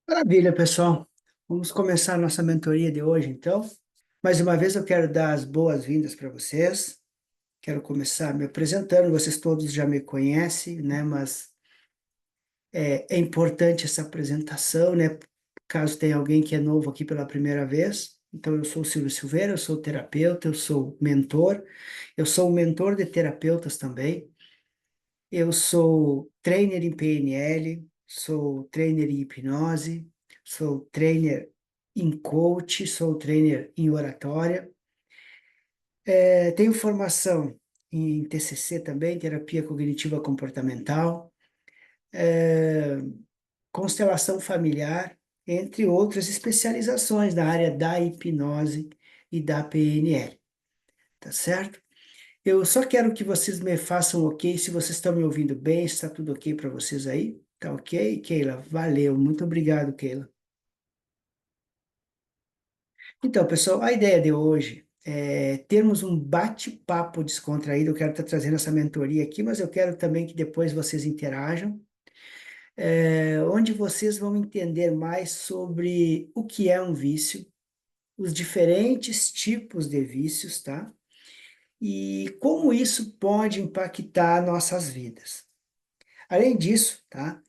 Maravilha, pessoal. Vamos começar a nossa mentoria de hoje, então. Mais uma vez eu quero dar as boas-vindas para vocês. Quero começar me apresentando. Vocês todos já me conhecem, né? Mas é importante essa apresentação, né? Caso tenha alguém que é novo aqui pela primeira vez. Então, eu sou o Silvio Silveira, eu sou terapeuta, eu sou mentor. Eu sou um mentor de terapeutas também. Eu sou trainer em PNL, sou trainer em hipnose, sou trainer em coach, sou trainer em oratória. Tenho formação em TCC também, terapia cognitiva comportamental, é, constelação familiar, entre outras especializações na área da hipnose e da PNL, tá certo? Eu só quero que vocês me façam ok, se vocês estão me ouvindo bem, está tudo ok para vocês aí? Tá ok, Keila? Valeu, muito obrigado, Keila. Então, pessoal, a ideia de hoje é termos um bate-papo descontraído. Eu quero estar trazendo essa mentoria aqui, mas eu quero também que depois vocês interajam, onde vocês vão entender mais sobre o que é um vício, os diferentes tipos de vícios, tá? E como isso pode impactar nossas vidas. Além disso, tá?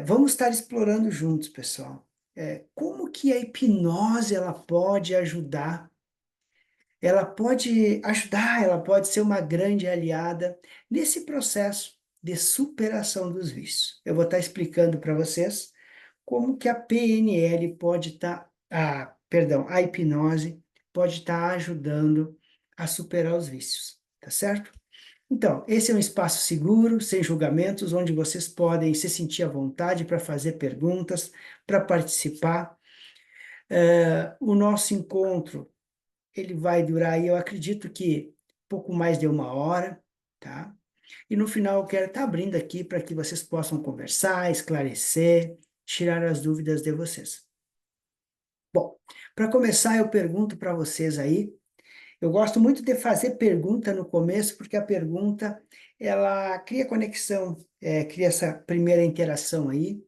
Vamos estar explorando juntos, pessoal. Como que a hipnose ela pode ajudar? Ela pode ajudar, ela pode ser uma grande aliada nesse processo de superação dos vícios. Eu vou estar explicando para vocês como que a PNL pode estar, perdão, a hipnose pode estar ajudando a superar os vícios, tá certo? Então, esse é um espaço seguro, sem julgamentos, onde vocês podem se sentir à vontade para fazer perguntas, para participar. O nosso encontro, ele vai durar aí, eu acredito que pouco mais de uma hora, tá? E no final eu quero estar abrindo aqui para que vocês possam conversar, esclarecer, tirar as dúvidas de vocês. Bom, para começar, eu pergunto para vocês aí. Eu gosto muito de fazer pergunta no começo, porque a pergunta, ela cria conexão, cria essa primeira interação aí.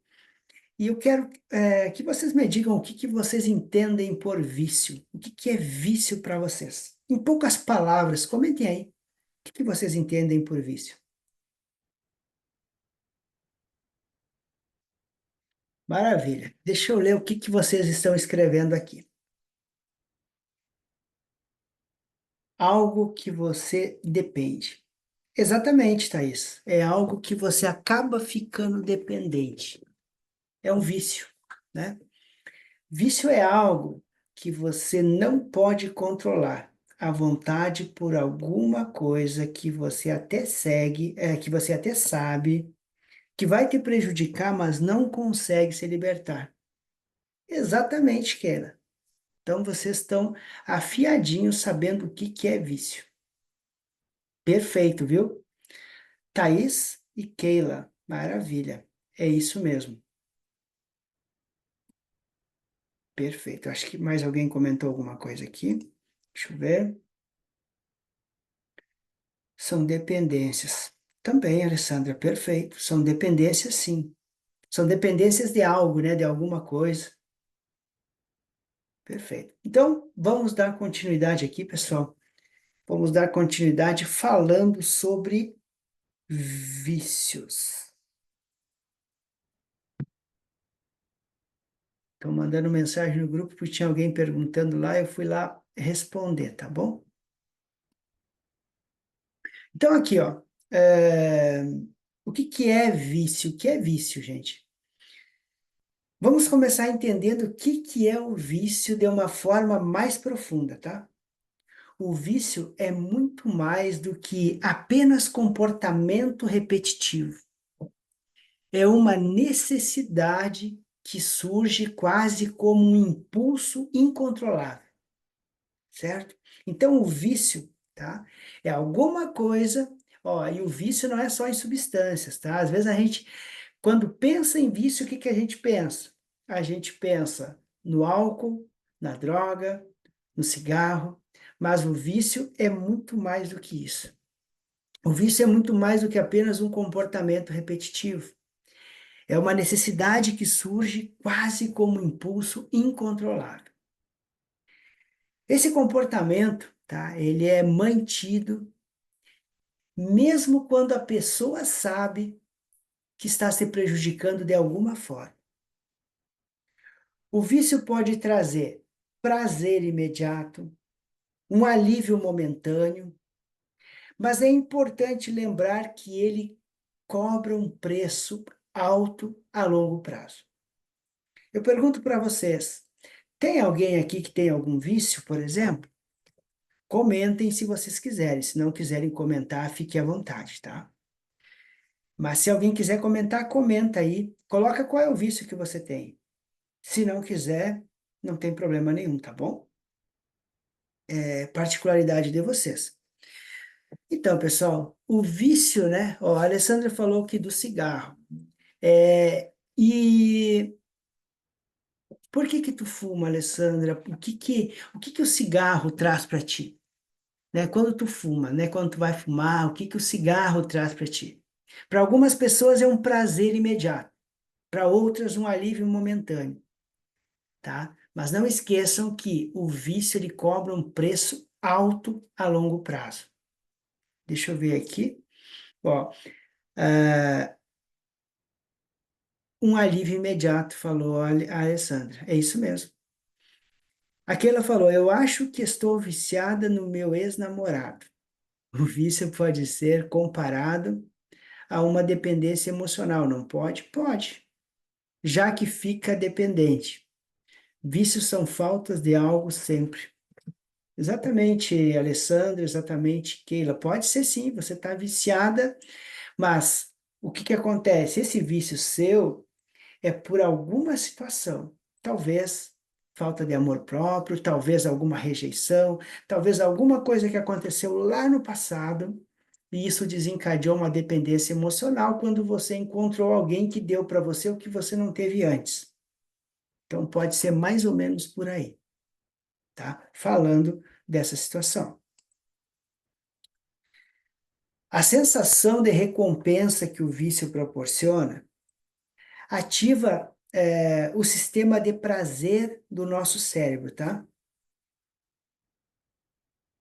E eu quero, que vocês me digam o que que vocês entendem por vício. O que que é vício para vocês? Em poucas palavras, comentem aí. O que que vocês entendem por vício? Maravilha. Deixa eu ler o que que vocês estão escrevendo aqui. Algo que você depende. Exatamente, Thaís. É algo que você acaba ficando dependente. É um vício, né? Vício é algo que você não pode controlar. A vontade por alguma coisa que você até segue, que você até sabe, que vai te prejudicar, mas não consegue se libertar. Exatamente, Keila. Então vocês estão afiadinhos sabendo o que que é vício. Perfeito, viu? Thaís e Keila. Maravilha. É isso mesmo. Perfeito. Acho que mais alguém comentou alguma coisa aqui. Deixa eu ver. São dependências. Também, Alessandra, perfeito. São dependências, sim. São dependências de algo, né? De alguma coisa. Perfeito. Então, vamos dar continuidade aqui, pessoal. Vamos dar continuidade falando sobre vícios. Estou mandando mensagem no grupo porque tinha alguém perguntando lá, eu fui lá responder, tá bom? Então, aqui, ó. é, O que que é vício? O que é vício, gente? Vamos começar entendendo o que que é o vício de uma forma mais profunda, tá? O vício é muito mais do que apenas comportamento repetitivo. É uma necessidade que surge quase como um impulso incontrolável, certo? Então, o vício, tá? É alguma coisa, ó, e o vício não é só em substâncias, tá? Às vezes a gente, quando pensa em vício, o que que a gente pensa? A gente pensa no álcool, na droga, no cigarro, mas o vício é muito mais do que isso. O vício é muito mais do que apenas um comportamento repetitivo. É uma necessidade que surge quase como um impulso incontrolável. Esse comportamento, tá? Ele é mantido mesmo quando a pessoa sabe que está se prejudicando de alguma forma. O vício pode trazer prazer imediato, um alívio momentâneo, mas é importante lembrar que ele cobra um preço alto a longo prazo. Eu pergunto para vocês, tem alguém aqui que tem algum vício, por exemplo? Comentem se vocês quiserem. Se não quiserem comentar, fique à vontade, tá? Mas se alguém quiser comentar, comenta aí. Coloca qual é o vício que você tem. Se não quiser, não tem problema nenhum, tá bom? É particularidade de vocês. Então, pessoal, o vício, né? Ó, a Alessandra falou aqui do cigarro. E por que que tu fuma, Alessandra? O que que o cigarro traz para ti? Né? Quando tu fuma, né? Quando tu vai fumar, o que que o cigarro traz para ti? Para algumas pessoas é um prazer imediato, para outras um alívio momentâneo, tá? Mas não esqueçam que o vício ele cobra um preço alto a longo prazo. Deixa eu ver aqui. Ó, ah, um alívio imediato, falou a Alessandra. É isso mesmo. Aqui ela falou: eu acho que estou viciada no meu ex-namorado. O vício pode ser comparado a uma dependência emocional, não pode? Pode, já que fica dependente. Vícios são faltas de algo sempre. Exatamente, Alessandro, exatamente, Keila. Pode ser sim, você está viciada, mas o que que acontece? Esse vício seu é por alguma situação. Talvez falta de amor próprio, talvez alguma rejeição, talvez alguma coisa que aconteceu lá no passado, e isso desencadeou uma dependência emocional quando você encontrou alguém que deu para você o que você não teve antes. Então pode ser mais ou menos por aí, tá? Falando dessa situação. A sensação de recompensa que o vício proporciona ativa o sistema de prazer do nosso cérebro, tá?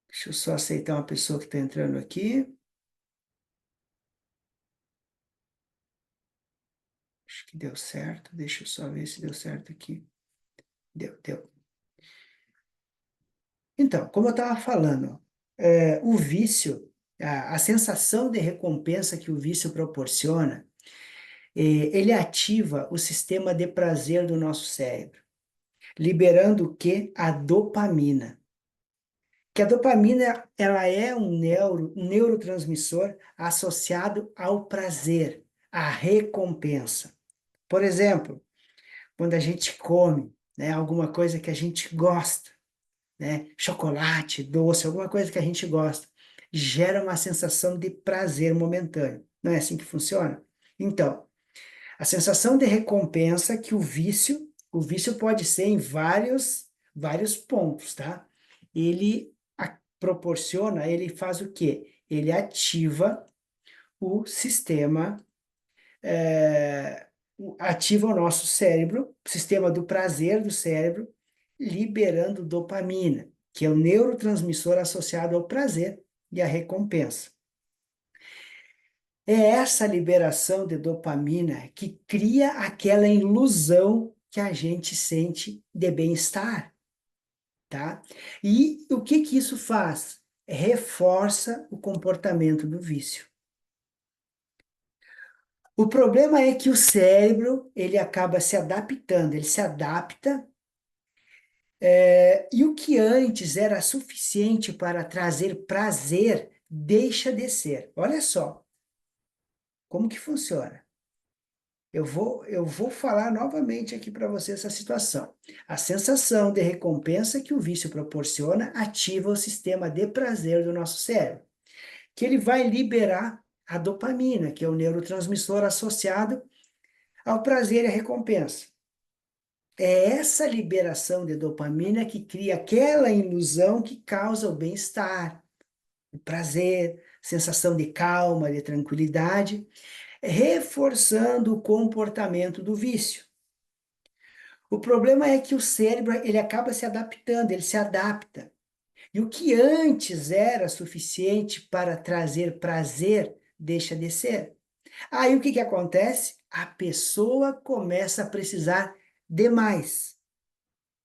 Deixa eu só aceitar uma pessoa que está entrando aqui. Acho que deu certo. Deixa eu só ver se deu certo aqui. Deu. Então, como eu estava falando, o vício, a sensação de recompensa que o vício proporciona, ele ativa o sistema de prazer do nosso cérebro, liberando o quê? A dopamina. Que a dopamina, ela é um neurotransmissor associado ao prazer, à recompensa. Por exemplo, quando a gente come, né, alguma coisa que a gente gosta, né, chocolate, doce, alguma coisa que a gente gosta, gera uma sensação de prazer momentâneo. Não é assim que funciona? Então, a sensação de recompensa que o vício pode ser em vários pontos, tá? Ele proporciona, ele faz o quê? Ele ativa o sistema, é, ativa o nosso cérebro, o sistema do prazer do cérebro, liberando dopamina, que é o neurotransmissor associado ao prazer e à recompensa. É essa liberação de dopamina que cria aquela ilusão que a gente sente de bem-estar, tá? E o que que isso faz? Reforça o comportamento do vício. O problema é que o cérebro, ele acaba se adaptando, ele se adapta, e o que antes era suficiente para trazer prazer, deixa de ser. Olha só como que funciona. Eu vou falar novamente aqui para você essa situação. A sensação de recompensa que o vício proporciona ativa o sistema de prazer do nosso cérebro, que ele vai liberar a dopamina, que é o neurotransmissor associado ao prazer e à recompensa. É essa liberação de dopamina que cria aquela ilusão que causa o bem-estar, o prazer, sensação de calma, de tranquilidade. reforçando o comportamento do vício. O problema é que o cérebro, ele acaba se adaptando, ele se adapta. E o que antes era suficiente para trazer prazer, deixa de ser. Aí o que que acontece? A pessoa começa a precisar de mais.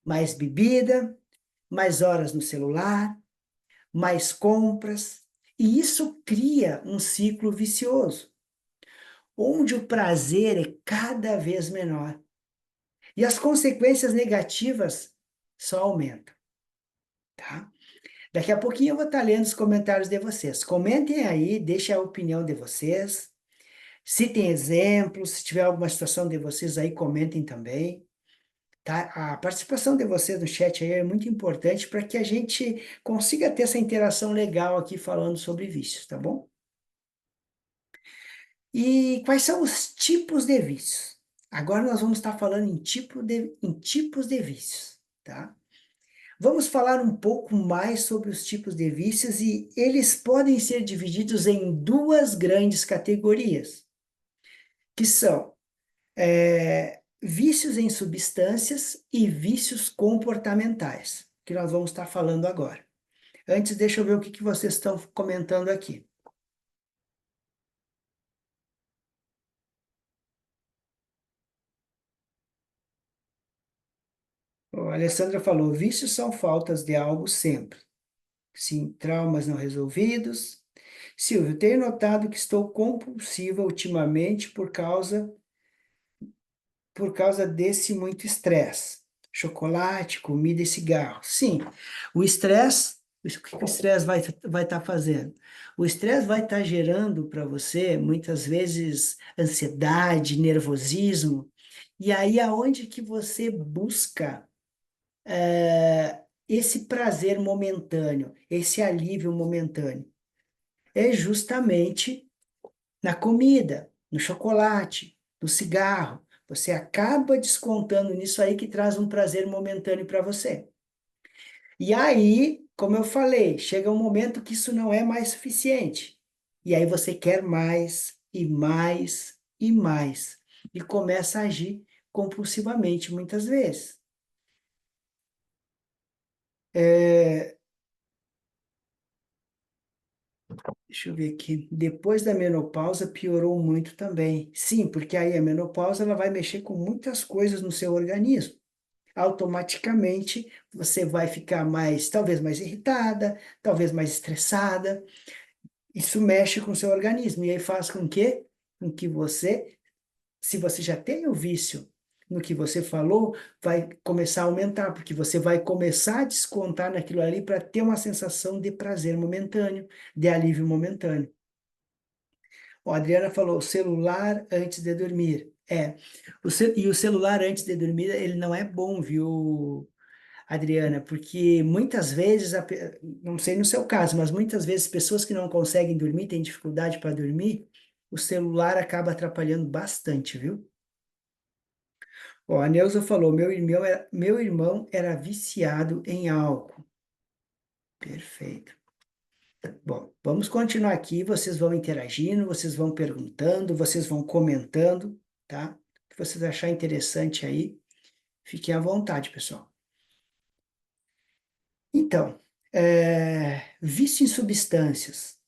Mais bebida, mais horas no celular, mais compras. E isso cria um ciclo vicioso, onde o prazer é cada vez menor. E as consequências negativas só aumentam, tá? Daqui a pouquinho eu vou estar lendo os comentários de vocês. Comentem aí, deixem a opinião de vocês. Se tem exemplos, se tiver alguma situação de vocês aí, comentem também, tá? A participação de vocês no chat aí é muito importante para que a gente consiga ter essa interação legal aqui falando sobre vícios, tá bom? E quais são os tipos de vícios? Agora nós vamos estar falando em tipos de vícios, tá? Vamos falar um pouco mais sobre os tipos de vícios e eles podem ser divididos em duas grandes categorias, que são vícios em substâncias e vícios comportamentais, que nós vamos estar falando agora. Antes, deixa eu ver o que vocês estão comentando aqui. A Alessandra falou: vícios são faltas de algo sempre. Sim, traumas não resolvidos. Silvio, tenho notado que estou compulsiva ultimamente por causa desse muito estresse. Chocolate, comida e cigarro. Sim, o estresse, o que o estresse vai estar fazendo? O estresse vai estar gerando para você, muitas vezes, ansiedade, nervosismo. E aí, aonde que você busca esse prazer momentâneo, esse alívio momentâneo? É justamente na comida, no chocolate, no cigarro. Você acaba descontando nisso aí que traz um prazer momentâneo para você. E aí, como eu falei, chega um momento que isso não é mais suficiente. E aí você quer mais e mais e mais. E começa a agir compulsivamente muitas vezes. É, deixa eu ver aqui. Depois da menopausa piorou muito também. Sim, porque aí a menopausa ela vai mexer com muitas coisas no seu organismo. Automaticamente você vai ficar mais, talvez mais irritada, talvez mais estressada. Isso mexe com o seu organismo e aí faz com que você, se você já tem o vício no que você falou, vai começar a aumentar, porque você vai começar a descontar naquilo ali para ter uma sensação de prazer momentâneo, de alívio momentâneo. Ó, a Adriana falou, celular antes de dormir. E o celular antes de dormir, ele não é bom, viu, Adriana? Porque muitas vezes, não sei no seu caso, mas muitas vezes pessoas que não conseguem dormir, têm dificuldade para dormir, o celular acaba atrapalhando bastante, viu? Ó, a Neuza falou, meu irmão era viciado em álcool. Perfeito. Bom, vamos continuar aqui. Vocês vão interagindo, vocês vão perguntando, vocês vão comentando, tá? O que vocês acharem interessante aí, fiquem à vontade, pessoal. Então, vício em substâncias.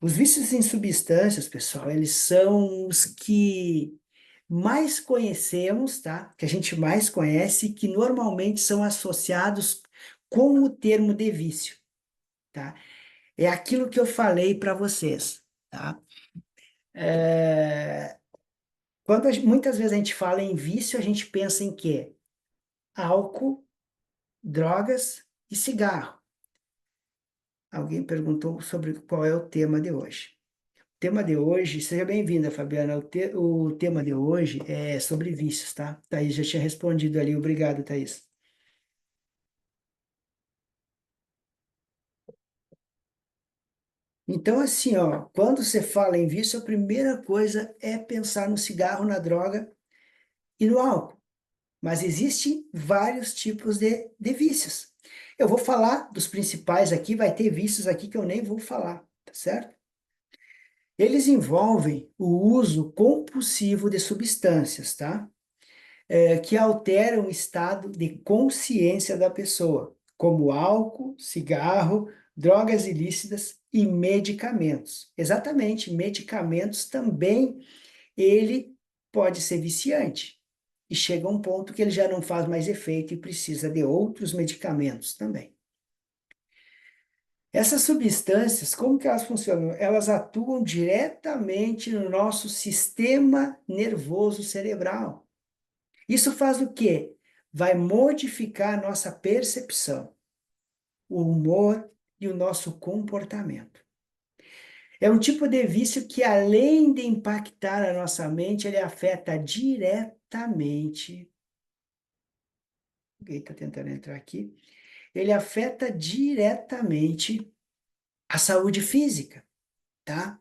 Os vícios em substâncias, pessoal, eles são os que mais conhecemos, tá? Que a gente mais conhece, que normalmente são associados com o termo de vício, tá? É aquilo que eu falei para vocês, tá? É, muitas vezes a gente fala em vício, a gente pensa em quê? Álcool, drogas e cigarro. Alguém perguntou sobre qual é o tema de hoje. O tema de hoje, seja bem-vinda, Fabiana. O tema de hoje é sobre vícios, tá? Thaís já tinha respondido ali. Obrigado, Thaís. Então, assim, ó, quando você fala em vício, a primeira coisa é pensar no cigarro, na droga e no álcool. Mas existem vários tipos de vícios. Eu vou falar dos principais aqui, vai ter vícios aqui que eu nem vou falar, tá certo? Eles envolvem o uso compulsivo de substâncias, tá? Que alteram o estado de consciência da pessoa, como álcool, cigarro, drogas ilícitas e medicamentos. Exatamente, medicamentos também ele pode ser viciante. E chega a um ponto que ele já não faz mais efeito e precisa de outros medicamentos também. Essas substâncias, como que elas funcionam? Elas atuam diretamente no nosso sistema nervoso cerebral. Isso faz o quê? Vai modificar a nossa percepção, o humor e o nosso comportamento. É um tipo de vício que, além de impactar a nossa mente, ele afeta diretamente. Alguém está tentando entrar aqui. Ele afeta diretamente a saúde física, tá?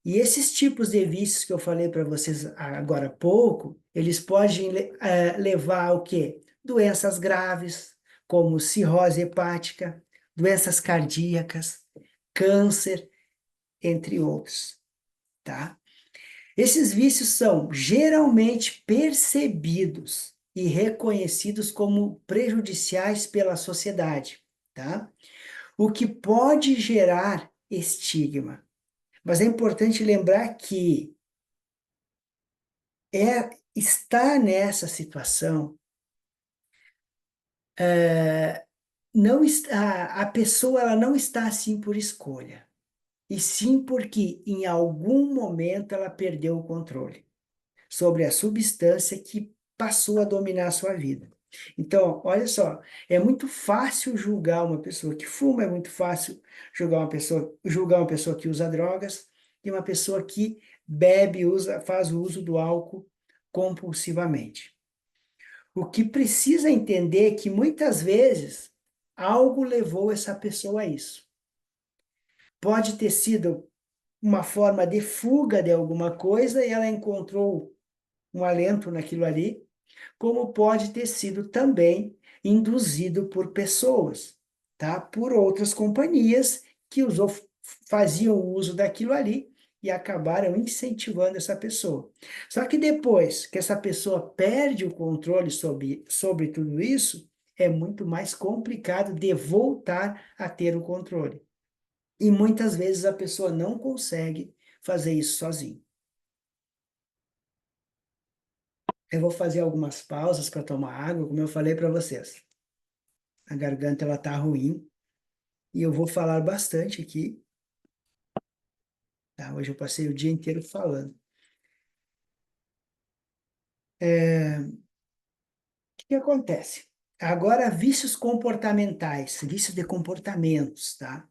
E esses tipos de vícios que eu falei para vocês agora há pouco, eles podem levar ao quê? Doenças graves, como cirrose hepática, doenças cardíacas, câncer, entre outros, tá? Esses vícios são geralmente percebidos e reconhecidos como prejudiciais pela sociedade, tá? O que pode gerar estigma. Mas é importante lembrar que estar nessa situação, não está, a pessoa ela não está assim por escolha, e sim porque em algum momento ela perdeu o controle sobre a substância que passou a dominar a sua vida. Então, olha só, é muito fácil julgar uma pessoa que fuma, é muito fácil julgar uma pessoa que usa drogas e uma pessoa que bebe, faz o uso do álcool compulsivamente. O que precisa entender é que muitas vezes algo levou essa pessoa a isso. Pode ter sido uma forma de fuga de alguma coisa e ela encontrou um alento naquilo ali, como pode ter sido também induzido por pessoas, tá? Por outras companhias que faziam uso daquilo ali e acabaram incentivando essa pessoa. Só que depois que essa pessoa perde o controle sobre tudo isso, é muito mais complicado de voltar a ter o controle. E muitas vezes a pessoa não consegue fazer isso sozinha. Eu vou fazer algumas pausas para tomar água, como eu falei para vocês. A garganta ela tá ruim e eu vou falar bastante aqui, tá? Hoje eu passei o dia inteiro falando. O que que acontece? Agora, vícios comportamentais, vícios de comportamentos, tá?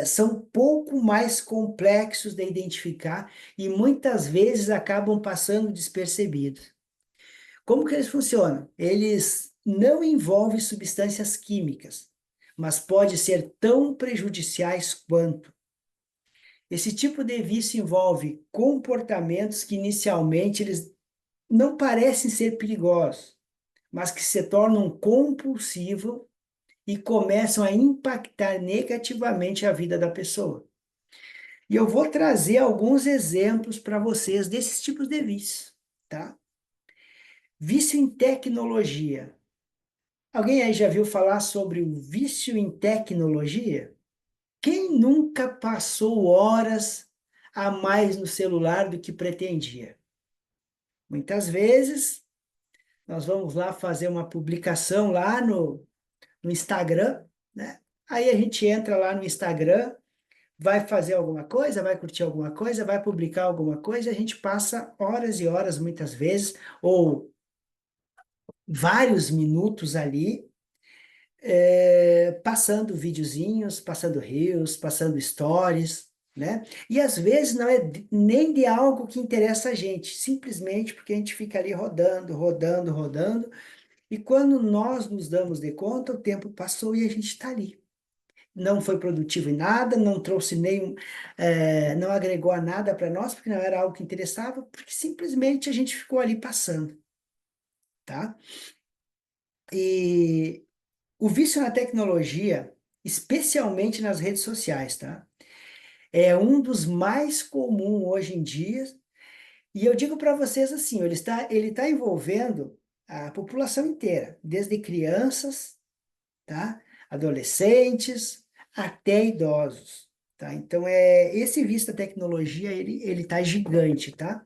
São pouco mais complexos de identificar e muitas vezes acabam passando despercebidos. Como que eles funcionam? Eles não envolvem substâncias químicas, mas pode ser tão prejudiciais quanto. Esse tipo de vício envolve comportamentos que inicialmente eles não parecem ser perigosos, mas que se tornam compulsivos e começam a impactar negativamente a vida da pessoa. E eu vou trazer alguns exemplos para vocês desses tipos de vícios, tá? Vício em tecnologia. Alguém aí já viu falar sobre o vício em tecnologia? Quem nunca passou horas a mais no celular do que pretendia? Muitas vezes, nós vamos lá fazer uma publicação lá no Instagram, né? Aí a gente entra lá no Instagram, vai fazer alguma coisa, vai curtir alguma coisa, vai publicar alguma coisa, e a gente passa horas e horas, muitas vezes, ou vários minutos ali passando videozinhos, passando reels, passando stories, né? E às vezes não é nem de algo que interessa a gente, simplesmente porque a gente fica ali rodando, rodando, rodando, e quando nós nos damos de conta, o tempo passou e a gente está ali. Não foi produtivo em nada, não trouxe nem, não agregou a nada para nós, porque não era algo que interessava, porque simplesmente a gente ficou ali passando, tá? E o vício na tecnologia, especialmente nas redes sociais, tá? É um dos mais comuns hoje em dia. E eu digo para vocês assim, ele tá envolvendo a população inteira, desde crianças, tá? Adolescentes até idosos, tá? Então, esse vício da tecnologia, ele tá gigante, tá?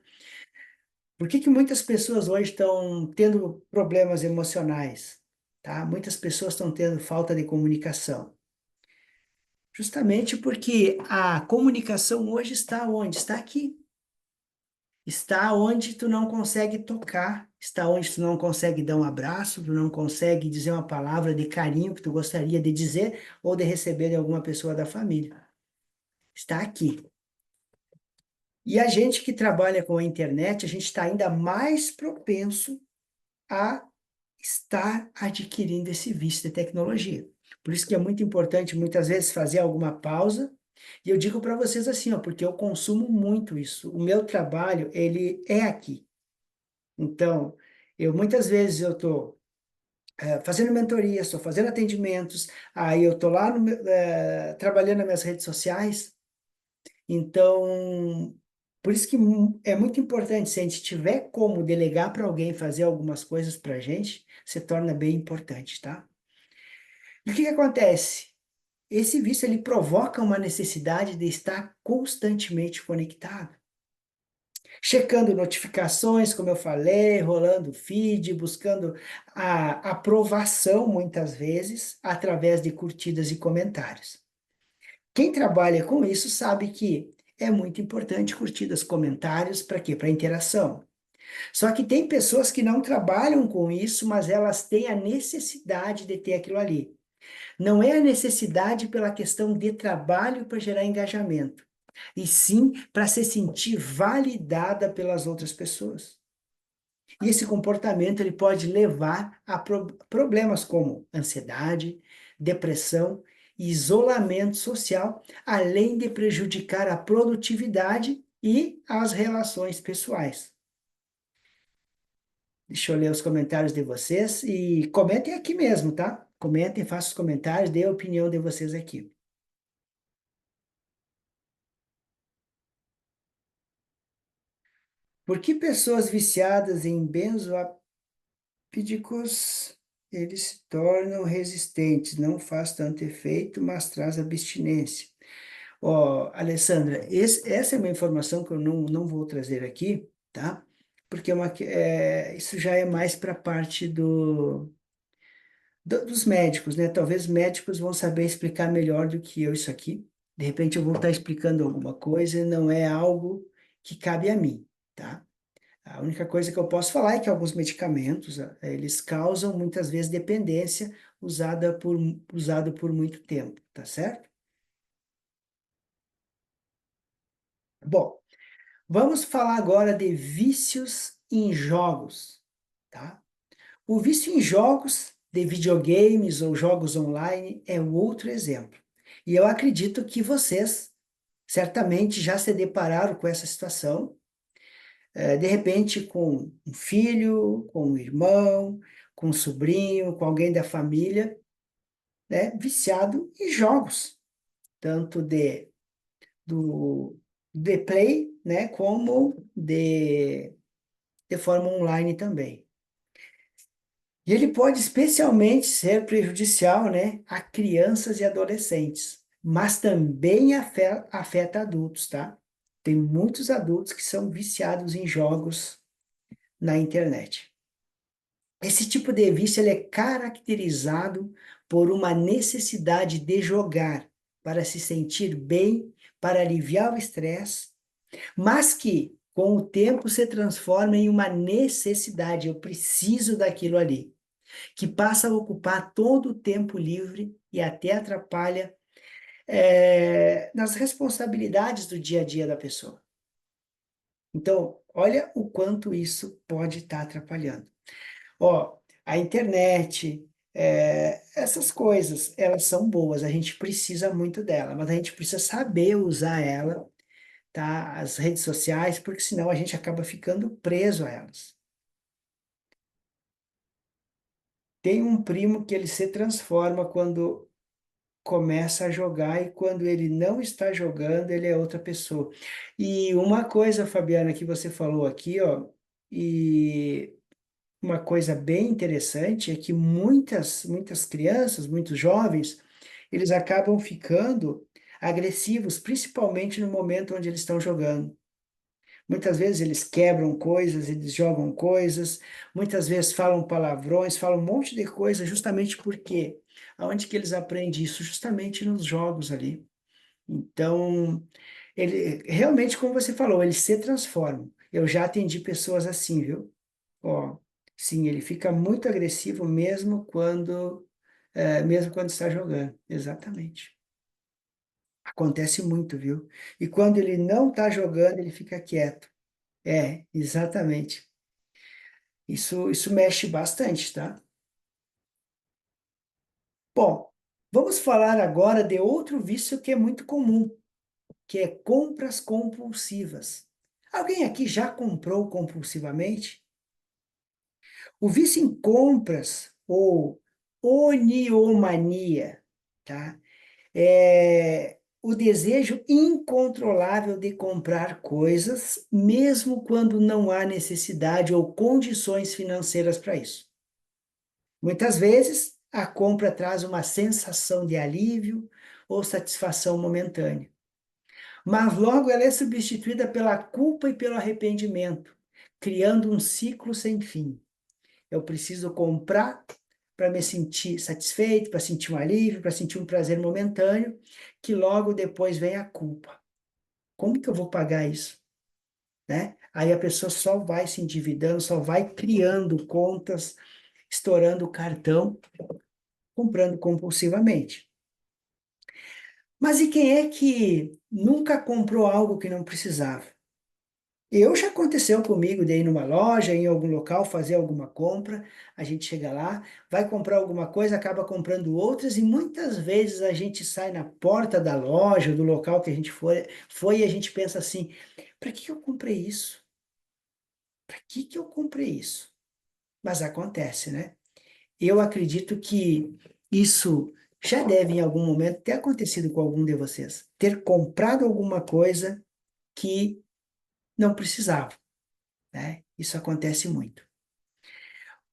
Por que que muitas pessoas hoje estão tendo problemas emocionais, tá? Muitas pessoas estão tendo falta de comunicação. Justamente porque a comunicação hoje está onde? Está aqui. Está onde tu não consegue tocar, está onde tu não consegue dar um abraço, tu não consegue dizer uma palavra de carinho que tu gostaria de dizer ou de receber de alguma pessoa da família. Está aqui. E a gente que trabalha com a internet, a gente está ainda mais propenso a estar adquirindo esse vício de tecnologia. Por isso que é muito importante, muitas vezes, fazer alguma pausa. E eu digo para vocês assim, ó, porque eu consumo muito isso. O meu trabalho, ele é aqui. Então, eu muitas vezes eu estou fazendo mentoria, estou fazendo atendimentos, aí eu estou lá trabalhando nas minhas redes sociais. Então, por isso que é muito importante, se a gente tiver como delegar para alguém fazer algumas coisas para a gente, se torna bem importante, tá? E o que que acontece? Esse vício, ele provoca uma necessidade de estar constantemente conectado. Checando notificações, como eu falei, rolando feed, buscando a aprovação, muitas vezes, através de curtidas e comentários. Quem trabalha com isso sabe que é muito importante curtidas, comentários, para quê? Para interação. Só que tem pessoas que não trabalham com isso, mas elas têm a necessidade de ter aquilo ali. Não é a necessidade pela questão de trabalho para gerar engajamento, e sim para se sentir validada pelas outras pessoas. E esse comportamento ele pode levar a problemas como ansiedade, depressão e isolamento social, além de prejudicar a produtividade e as relações pessoais. Deixa eu ler os comentários de vocês e comentem aqui mesmo, tá? Comentem, façam os comentários, dê a opinião de vocês aqui. Por que pessoas viciadas em benzodiazepínicos eles se tornam resistentes? Não faz tanto efeito, mas traz abstinência. Ó, Alessandra, essa é uma informação que eu não vou trazer aqui, tá? Porque isso já é mais para a parte dos médicos, né? Talvez médicos vão saber explicar melhor do que eu isso aqui. De repente eu vou estar explicando alguma coisa e não é algo que cabe a mim, tá? A única coisa que eu posso falar é que alguns medicamentos, eles causam muitas vezes dependência usado por muito tempo, tá certo? Bom, vamos falar agora de vícios em jogos, tá? O vício em jogos de videogames ou jogos online é o outro exemplo. E eu acredito que vocês certamente já se depararam com essa situação, de repente com um filho, com um irmão, com um sobrinho, com alguém da família, né, viciado em jogos, tanto do, de play, né, como de forma online também. E ele pode especialmente ser prejudicial, né, a crianças e adolescentes, mas também afeta adultos, tá? Tem muitos adultos que são viciados em jogos na internet. Esse tipo de vício ele é caracterizado por uma necessidade de jogar para se sentir bem, para aliviar o estresse, mas que com o tempo se transforma em uma necessidade, eu preciso daquilo ali, que passa a ocupar todo o tempo livre e até atrapalha nas responsabilidades do dia a dia da pessoa. Então, olha o quanto isso pode estar atrapalhando. Ó, a internet, essas coisas, elas são boas, a gente precisa muito dela, mas a gente precisa saber usar ela, tá? As redes sociais, porque senão a gente acaba ficando preso a elas. Tem um primo que ele se transforma quando começa a jogar e quando ele não está jogando, ele é outra pessoa. E uma coisa, Fabiana, que você falou aqui, ó, e uma coisa bem interessante é que muitas crianças, muitos jovens, eles acabam ficando agressivos, principalmente no momento onde eles estão jogando. Muitas vezes eles quebram coisas, eles jogam coisas, muitas vezes falam palavrões, falam um monte de coisa, justamente porque aonde que eles aprendem isso? Justamente nos jogos ali. Então, ele realmente, como você falou, eles se transformam. Eu já atendi pessoas assim, viu? Ó, sim, ele fica muito agressivo mesmo quando está jogando. Exatamente. Acontece muito, viu? E quando ele não está jogando, ele fica quieto. É, exatamente. Isso mexe bastante, tá? Bom, vamos falar agora de outro vício que é muito comum, que é compras compulsivas. Alguém aqui já comprou compulsivamente? O vício em compras, ou oniomania, tá? É o desejo incontrolável de comprar coisas, mesmo quando não há necessidade ou condições financeiras para isso. Muitas vezes, a compra traz uma sensação de alívio ou satisfação momentânea, mas logo ela é substituída pela culpa e pelo arrependimento, criando um ciclo sem fim. Eu preciso comprar para me sentir satisfeito, para sentir um alívio, para sentir um prazer momentâneo, que logo depois vem a culpa. Como que eu vou pagar isso? Né? Aí a pessoa só vai se endividando, só vai criando contas, estourando o cartão, comprando compulsivamente. Mas e quem é que nunca comprou algo que não precisava? Eu já aconteceu comigo de ir numa loja, em algum local, fazer alguma compra, a gente chega lá, vai comprar alguma coisa, acaba comprando outras, e muitas vezes a gente sai na porta da loja, do local que a gente foi e a gente pensa assim: para que eu comprei isso? Para que eu comprei isso? Mas acontece, né? Eu acredito que isso já deve, em algum momento, ter acontecido com algum de vocês. Ter comprado alguma coisa que não precisava, né? Isso acontece muito.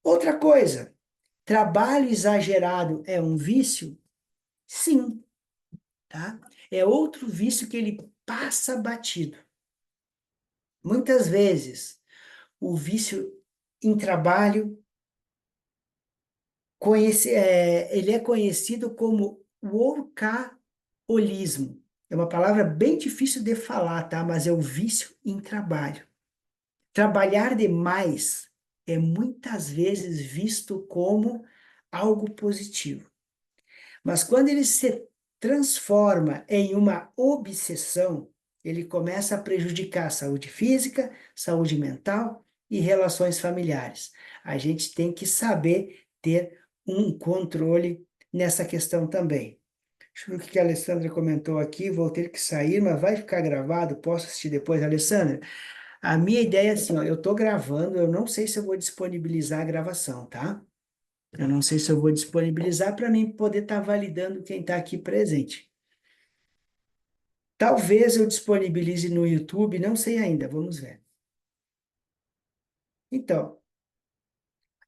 Outra coisa, trabalho exagerado é um vício? Sim, tá? É outro vício que ele passa batido. Muitas vezes, o vício em trabalho, ele é conhecido como workaholismo. É uma palavra bem difícil de falar, tá? Mas é o vício em trabalho. Trabalhar demais é muitas vezes visto como algo positivo. Mas quando ele se transforma em uma obsessão, ele começa a prejudicar a saúde física, saúde mental e relações familiares. A gente tem que saber ter um controle nessa questão também. Deixa eu ver o que a Alessandra comentou aqui. Vou ter que sair, mas vai ficar gravado. Posso assistir depois, Alessandra? A minha ideia é assim, ó, eu estou gravando, eu não sei se eu vou disponibilizar a gravação, tá? Eu não sei se eu vou disponibilizar para mim poder estar validando quem está aqui presente. Talvez eu disponibilize no YouTube, não sei ainda, vamos ver. Então,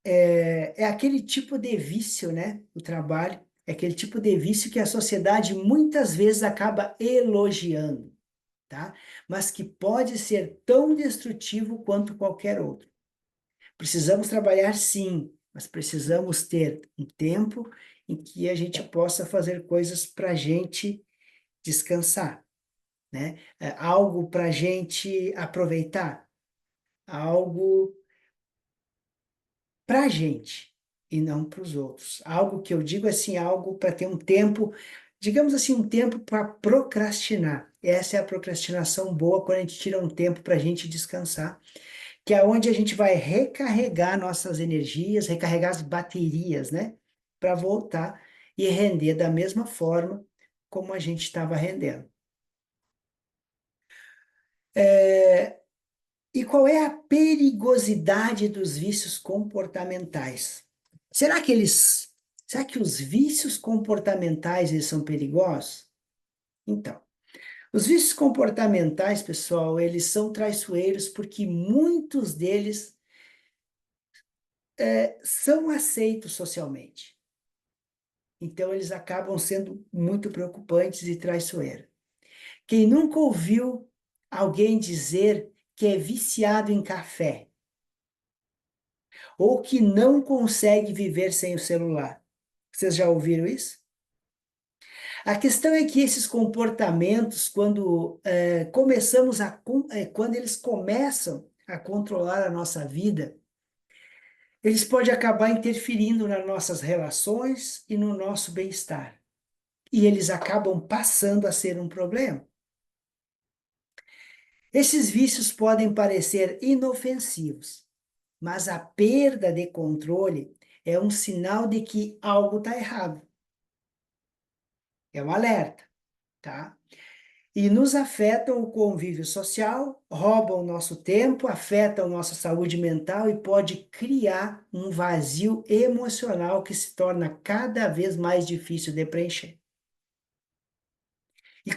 é aquele tipo de vício, né? O trabalho, é aquele tipo de vício que a sociedade muitas vezes acaba elogiando, tá? Mas que pode ser tão destrutivo quanto qualquer outro. Precisamos trabalhar sim, mas precisamos ter um tempo em que a gente possa fazer coisas para a gente descansar, né? Algo para a gente aproveitar, algo para a gente e não para os outros. Algo que eu digo assim, algo para ter um tempo, digamos assim, um tempo para procrastinar. Essa é a procrastinação boa quando a gente tira um tempo para a gente descansar, que é onde a gente vai recarregar nossas energias, recarregar as baterias, né? Para voltar e render da mesma forma como a gente estava rendendo. E qual é a perigosidade dos vícios comportamentais? Será que eles Será que os vícios comportamentais eles são perigosos? Então, os vícios comportamentais, pessoal, eles são traiçoeiros porque muitos deles são aceitos socialmente. Então, eles acabam sendo muito preocupantes e traiçoeiros. Quem nunca ouviu alguém dizer que é viciado em café ou que não consegue viver sem o celular? Vocês já ouviram isso? A questão é que esses comportamentos, quando eles começam a controlar a nossa vida, eles podem acabar interferindo nas nossas relações e no nosso bem-estar. E eles acabam passando a ser um problema. Esses vícios podem parecer inofensivos, mas a perda de controle é um sinal de que algo está errado. É um alerta, tá? E nos afetam o convívio social, roubam o nosso tempo, afetam nossa saúde mental e pode criar um vazio emocional que se torna cada vez mais difícil de preencher. E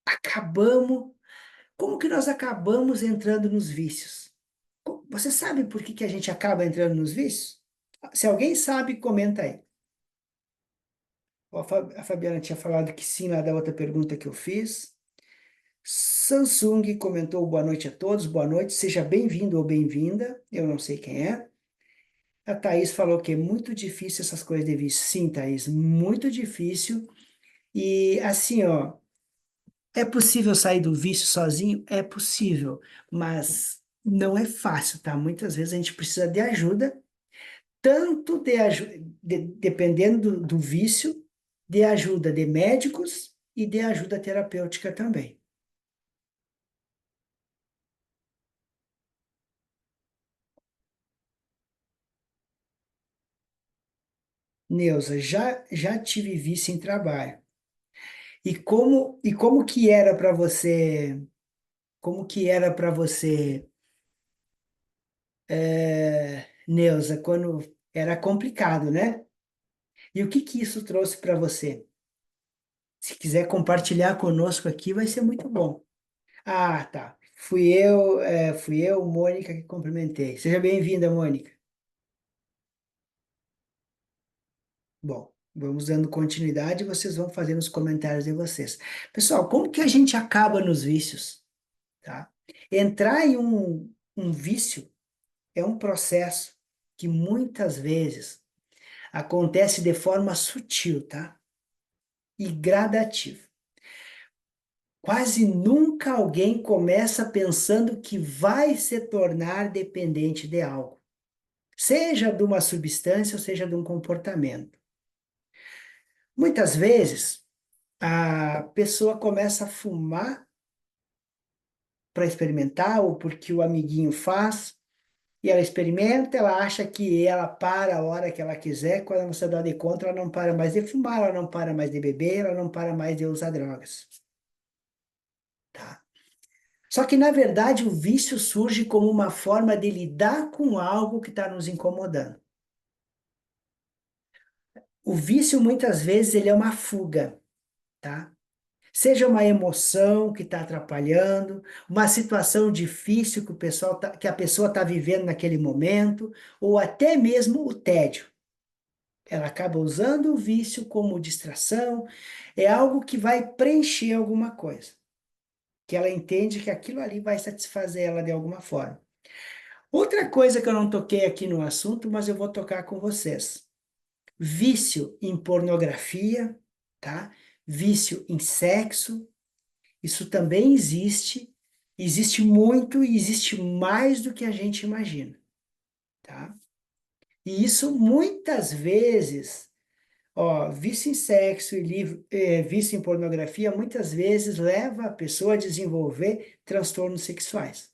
acabamos, como que nós acabamos entrando nos vícios? Você sabe por que que a gente acaba entrando nos vícios? Se alguém sabe, comenta aí. Ó, a Fabiana tinha falado que sim lá da outra pergunta que eu fiz. Samsung comentou boa noite a todos, boa noite, seja bem-vindo ou bem-vinda, eu não sei quem é. A Thaís falou que é muito difícil essas coisas de vício. Sim, Thaís, muito difícil. E assim, ó, é possível sair do vício sozinho? É possível, mas não é fácil, tá? Muitas vezes a gente precisa de ajuda, tanto dependendo do vício, de ajuda de médicos e de ajuda terapêutica também. Neuza, já tive vício em trabalho. E como que era para você, como que era para você, Neuza, quando era complicado, né? E o que que isso trouxe para você? Se quiser compartilhar conosco aqui, vai ser muito bom. Ah, tá. Fui eu, Mônica, que cumprimentei. Seja bem-vinda, Mônica. Bom, vamos dando continuidade e vocês vão fazendo os comentários de vocês. Pessoal, como que a gente acaba nos vícios? Tá? Entrar em um vício é um processo que muitas vezes acontece de forma sutil, tá? E gradativa. Quase nunca alguém começa pensando que vai se tornar dependente de algo, seja de uma substância ou seja de um comportamento. Muitas vezes a pessoa começa a fumar para experimentar ou porque o amiguinho faz. E ela experimenta, ela acha que ela para a hora que ela quiser, quando ela se dá de conta, ela não para mais de fumar, ela não para mais de beber, ela não para mais de usar drogas, tá? Só que, na verdade, o vício surge como uma forma de lidar com algo que está nos incomodando. O vício, muitas vezes, ele é uma fuga, tá? Seja uma emoção que está atrapalhando, uma situação difícil que a pessoa está vivendo naquele momento, ou até mesmo o tédio. Ela acaba usando o vício como distração, é algo que vai preencher alguma coisa, que ela entende que aquilo ali vai satisfazer ela de alguma forma. Outra coisa que eu não toquei aqui no assunto, mas eu vou tocar com vocês. Vício em pornografia, tá? Vício em sexo, isso também existe muito e existe mais do que a gente imagina, tá? E isso muitas vezes. Ó, vício em sexo e vício em pornografia muitas vezes leva a pessoa a desenvolver transtornos sexuais.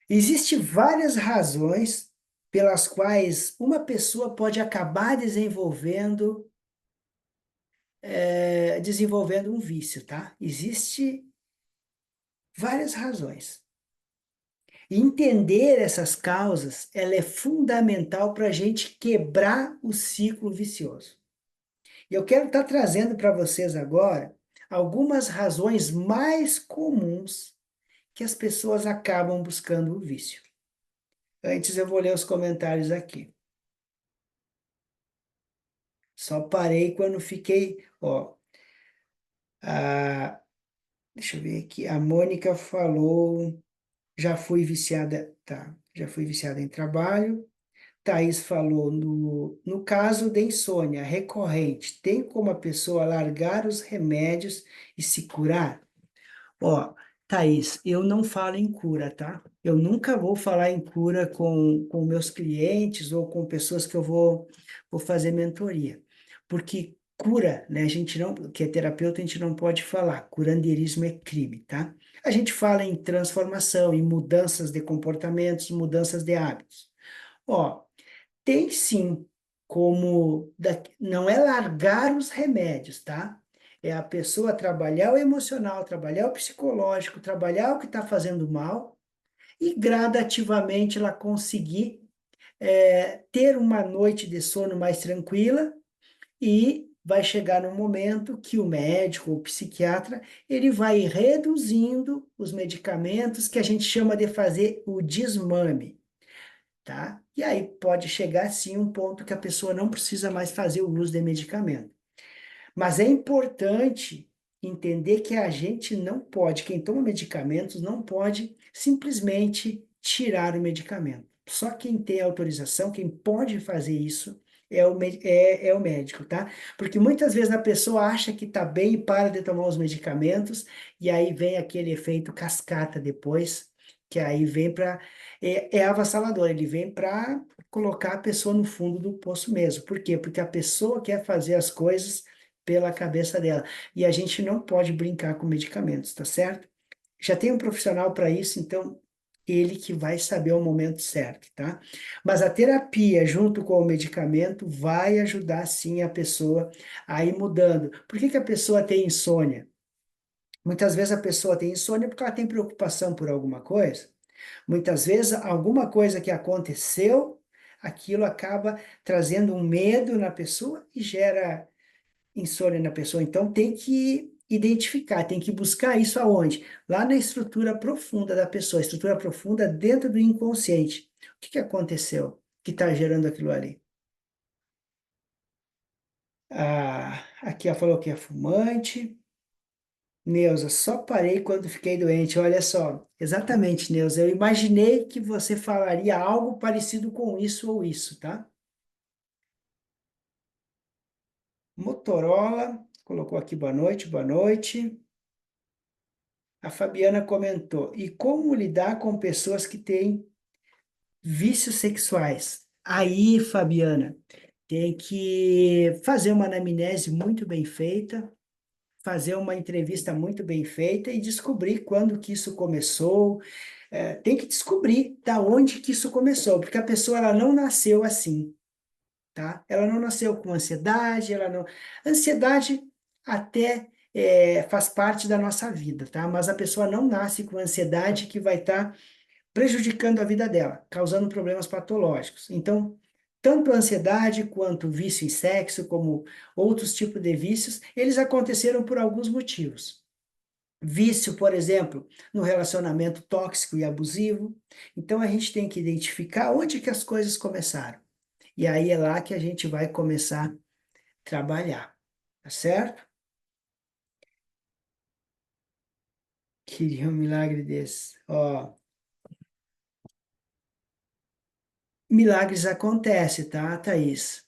Existem várias razões pelas quais uma pessoa pode acabar desenvolvendo um vício, tá? Existem várias razões. Entender essas causas, ela é fundamental para a gente quebrar o ciclo vicioso. E eu quero estar trazendo para vocês agora algumas razões mais comuns que as pessoas acabam buscando o vício. Antes eu vou ler os comentários aqui. Só parei quando fiquei, ó, a, deixa eu ver aqui, a Mônica falou, já fui viciada, tá, já fui viciada em trabalho. Thaís falou, no caso de insônia recorrente, tem como a pessoa largar os remédios e se curar? Ó, Thaís, eu não falo em cura, tá? Eu nunca vou falar em cura com meus clientes ou com pessoas que vou fazer mentoria. Porque cura, né, a gente não, que é terapeuta, a gente não pode falar. Curandeirismo é crime, tá? A gente fala em transformação, em mudanças de comportamentos, mudanças de hábitos. Ó, tem sim como, não é largar os remédios, tá? É a pessoa trabalhar o emocional, trabalhar o psicológico, trabalhar o que está fazendo mal e gradativamente ela conseguir ter uma noite de sono mais tranquila e vai chegar no momento que o médico ou o psiquiatra ele vai reduzindo os medicamentos que a gente chama de fazer o desmame, tá? E aí pode chegar sim um ponto que a pessoa não precisa mais fazer o uso de medicamento. Mas é importante entender que a gente não pode, quem toma medicamentos não pode simplesmente tirar o medicamento. Só quem tem autorização, quem pode fazer isso é o médico, tá? Porque muitas vezes a pessoa acha que tá bem e para de tomar os medicamentos, e aí vem aquele efeito cascata depois, que aí vem para. É avassalador, ele vem para colocar a pessoa no fundo do poço mesmo. Por quê? Porque a pessoa quer fazer as coisas pela cabeça dela. E a gente não pode brincar com medicamentos, tá certo? Já tem um profissional para isso, então ele que vai saber o momento certo, tá? Mas a terapia junto com o medicamento vai ajudar sim a pessoa a ir mudando. Por que que a pessoa tem insônia? Muitas vezes a pessoa tem insônia porque ela tem preocupação por alguma coisa. Muitas vezes alguma coisa que aconteceu, aquilo acaba trazendo um medo na pessoa e gera insônia na pessoa. Então tem que identificar, tem que buscar isso aonde? Lá na estrutura profunda da pessoa, estrutura profunda dentro do inconsciente. O que que aconteceu que está gerando aquilo ali? Ah, aqui ela falou que é fumante. Neuza, só parei quando fiquei doente. Olha só, exatamente, Neuza. Eu imaginei que você falaria algo parecido com isso ou isso, tá? Motorola colocou aqui boa noite, boa noite. A Fabiana comentou: e como lidar com pessoas que têm vícios sexuais? Aí, Fabiana, tem que fazer uma anamnese muito bem feita, fazer uma entrevista muito bem feita e descobrir quando que isso começou. Tem que descobrir da onde que isso começou, porque a pessoa ela não nasceu assim, tá? Ela não nasceu com ansiedade, ela não. Ansiedade até faz parte da nossa vida, tá? Mas a pessoa não nasce com ansiedade que vai estar prejudicando a vida dela, causando problemas patológicos. Então, tanto a ansiedade quanto o vício em sexo, como outros tipos de vícios, eles aconteceram por alguns motivos. Vício, por exemplo, no relacionamento tóxico e abusivo. Então, a gente tem que identificar onde que as coisas começaram. E aí é lá que a gente vai começar a trabalhar, tá certo? Queria um milagre desse. Ó, milagres acontecem, tá, Thaís?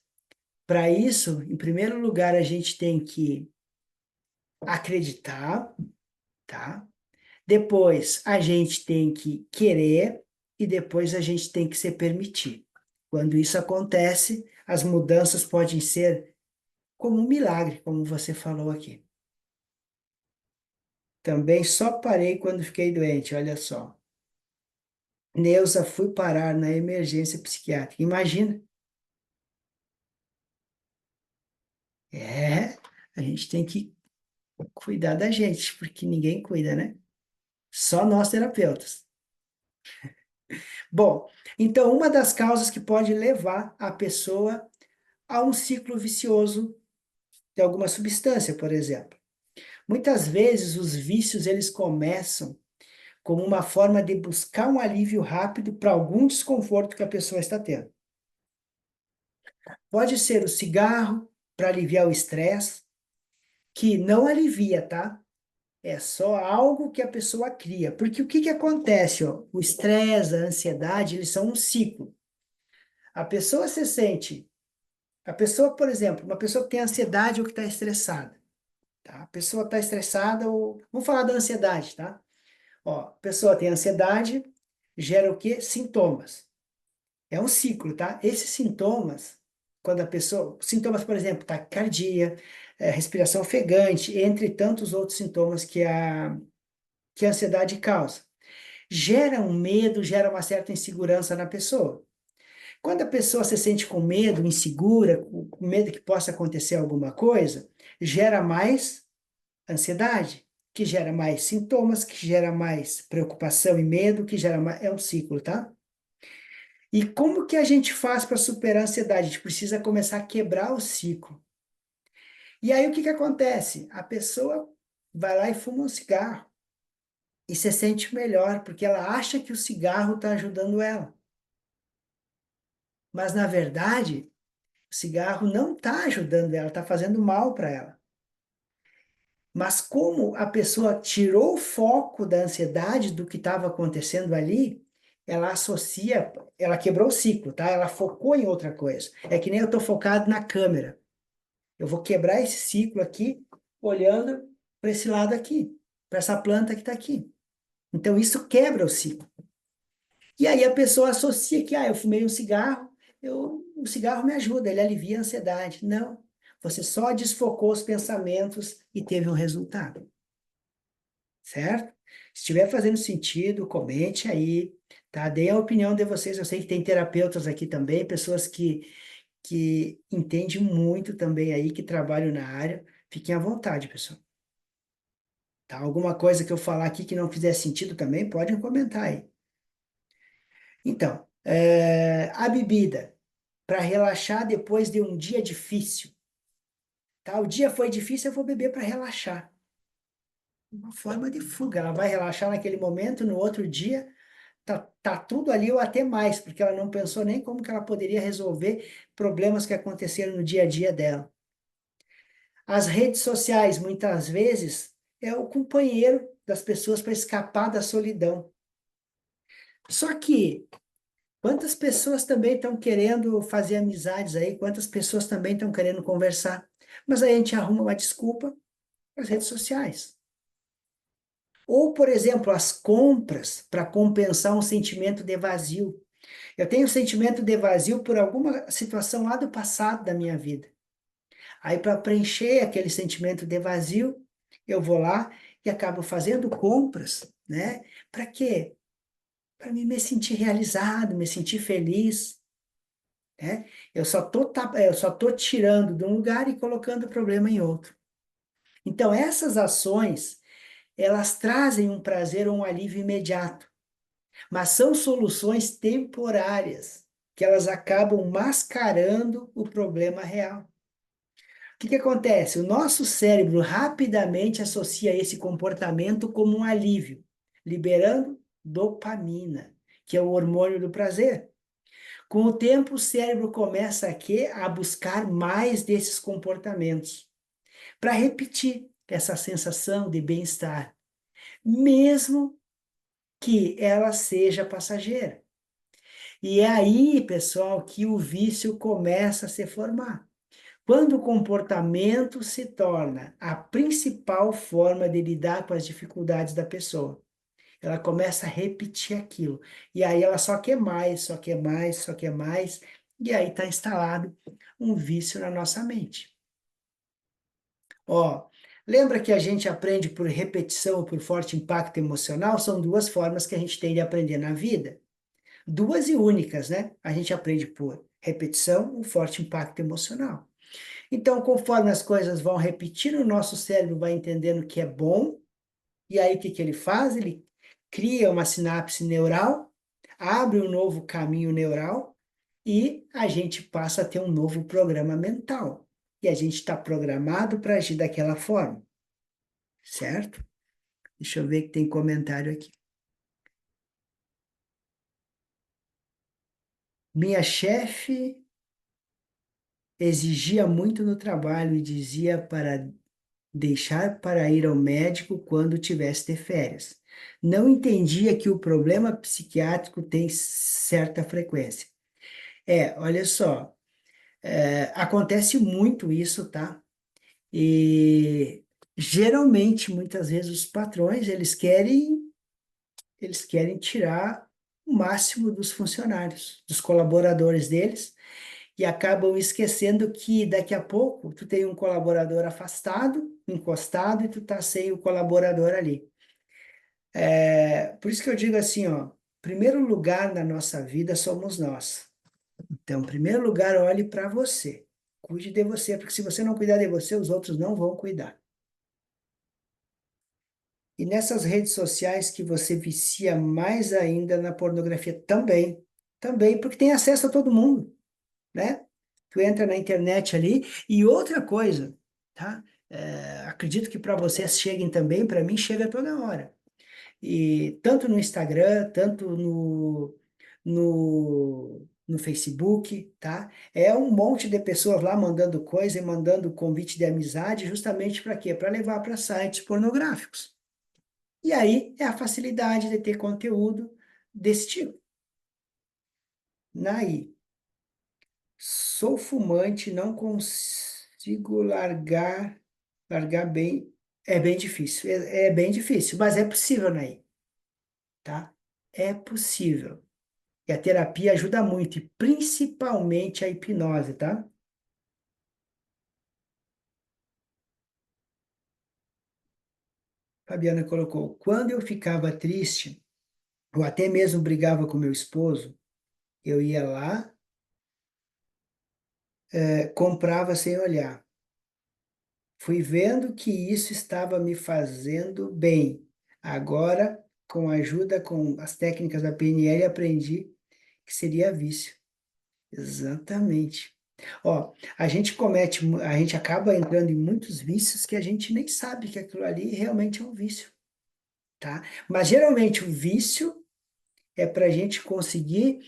Para isso, em primeiro lugar, a gente tem que acreditar, tá? Depois, a gente tem que querer e depois a gente tem que se permitir. Quando isso acontece, as mudanças podem ser como um milagre, como você falou aqui. Também só parei quando fiquei doente, olha só. Neuza, fui parar na emergência psiquiátrica. Imagina. É, a gente tem que cuidar da gente, porque ninguém cuida, né? Só nós terapeutas. Bom, então uma das causas que pode levar a pessoa a um ciclo vicioso de alguma substância, por exemplo. Muitas vezes os vícios eles começam como uma forma de buscar um alívio rápido para algum desconforto que a pessoa está tendo. Pode ser o cigarro para aliviar o estresse, que não alivia, tá? É só algo que a pessoa cria. Porque o que que acontece, ó? O estresse, a ansiedade, eles são um ciclo. A pessoa se sente, a pessoa, por exemplo, uma pessoa que tem ansiedade ou que está estressada, tá? A pessoa está estressada ou... Vamos falar da ansiedade, tá? Ó, a pessoa tem ansiedade, gera o quê? Sintomas. É um ciclo, tá? Esses sintomas, quando a pessoa... Sintomas, por exemplo, taquicardia, respiração ofegante, entre tantos outros sintomas que a ansiedade causa. Gera um medo, gera uma certa insegurança na pessoa. Quando a pessoa se sente com medo, insegura, com medo que possa acontecer alguma coisa, gera mais ansiedade, que gera mais sintomas, que gera mais preocupação e medo, que gera mais... É um ciclo, tá? E como que a gente faz para superar a ansiedade? A gente precisa começar a quebrar o ciclo. E aí o que que acontece? A pessoa vai lá e fuma um cigarro e se sente melhor, porque ela acha que o cigarro está ajudando ela. Mas, na verdade, o cigarro não está ajudando ela, está fazendo mal para ela. Mas como a pessoa tirou o foco da ansiedade do que estava acontecendo ali, ela associa, ela quebrou o ciclo, tá? Ela focou em outra coisa. É que nem eu estou focado na câmera. Eu vou quebrar esse ciclo aqui, olhando para esse lado aqui, para essa planta que está aqui. Então, isso quebra o ciclo. E aí a pessoa associa que, eu fumei um cigarro, o cigarro me ajuda, ele alivia a ansiedade. Não, você só desfocou os pensamentos e teve um resultado, certo? Se estiver fazendo sentido, comente aí, tá? Deem a opinião de vocês. Eu sei que tem terapeutas aqui também, pessoas que entendem muito também aí, que trabalham na área. Fiquem à vontade, pessoal. Tá? Alguma coisa que eu falar aqui que não fizer sentido também, podem comentar aí. Então, a bebida para relaxar depois de um dia difícil, tá? O dia foi difícil, eu vou beber para relaxar. Uma forma de fuga. Ela vai relaxar naquele momento, no outro dia tá tudo ali ou até mais, porque ela não pensou nem como que ela poderia resolver problemas que aconteceram no dia a dia dela. As redes sociais, muitas vezes, é o companheiro das pessoas para escapar da solidão. Só que quantas pessoas também estão querendo fazer amizades aí? Quantas pessoas também estão querendo conversar? Mas aí a gente arruma uma desculpa para as redes sociais. Ou, por exemplo, as compras para compensar um sentimento de vazio. Eu tenho um sentimento de vazio por alguma situação lá do passado da minha vida. Aí, para preencher aquele sentimento de vazio, eu vou lá e acabo fazendo compras, né? Para quê? Para me sentir realizado, me sentir feliz. Né? Eu só tô tirando de um lugar e colocando o problema em outro. Então, essas ações, elas trazem um prazer ou um alívio imediato, mas são soluções temporárias, que elas acabam mascarando o problema real. O que que acontece? O nosso cérebro rapidamente associa esse comportamento como um alívio, liberando dopamina, que é o hormônio do prazer. Com o tempo, o cérebro começa aqui a buscar mais desses comportamentos para repetir essa sensação de bem-estar, mesmo que ela seja passageira. E é aí, pessoal, que o vício começa a se formar. Quando o comportamento se torna a principal forma de lidar com as dificuldades da pessoa, ela começa a repetir aquilo. E aí ela só quer mais, só quer mais, só quer mais. E aí está instalado um vício na nossa mente. Ó, lembra que a gente aprende por repetição ou por forte impacto emocional? São duas formas que a gente tem de aprender na vida. Duas e únicas, né? A gente aprende por repetição ou forte impacto emocional. Então, conforme as coisas vão repetindo, o nosso cérebro vai entendendo que é bom. E aí, o que que ele faz? Ele cria uma sinapse neural, abre um novo caminho neural e a gente passa a ter um novo programa mental. E a gente está programado para agir daquela forma, certo? Deixa eu ver que tem comentário aqui. Minha chefe exigia muito no trabalho e dizia para deixar para ir ao médico quando tivesse de férias. Não entendia que o problema psiquiátrico tem certa frequência. Olha só, acontece muito isso, tá? E geralmente, muitas vezes, os patrões, eles querem tirar o máximo dos funcionários, dos colaboradores deles, e acabam esquecendo que daqui a pouco tu tem um colaborador afastado, encostado, e tu tá sem o colaborador ali. Por isso que eu digo assim, ó, primeiro lugar na nossa vida somos nós. Então, em primeiro lugar, olhe para você. Cuide de você, porque se você não cuidar de você, os outros não vão cuidar. E nessas redes sociais que você vicia mais ainda na pornografia também. Também, porque tem acesso a todo mundo, né? Tu entra na internet ali. E outra coisa, tá? Acredito que para vocês cheguem também, para mim chega toda hora. E tanto no Instagram, tanto no Facebook, tá? É um monte de pessoas lá mandando coisa e mandando convite de amizade, justamente para quê? Para levar para sites pornográficos. E aí é a facilidade de ter conteúdo desse tipo. Naí, sou fumante, não consigo largar bem. É bem difícil, é bem difícil, mas é possível, Naí, tá? É possível. E a terapia ajuda muito, e principalmente a hipnose, tá? Fabiana colocou, quando eu ficava triste, ou até mesmo brigava com meu esposo, eu ia lá, comprava sem olhar. Fui vendo que isso estava me fazendo bem. Agora, com a ajuda com as técnicas da PNL, aprendi que seria vício. Exatamente. Ó, a gente acaba entrando em muitos vícios que a gente nem sabe que aquilo ali realmente é um vício, tá? Mas geralmente o vício é para a gente conseguir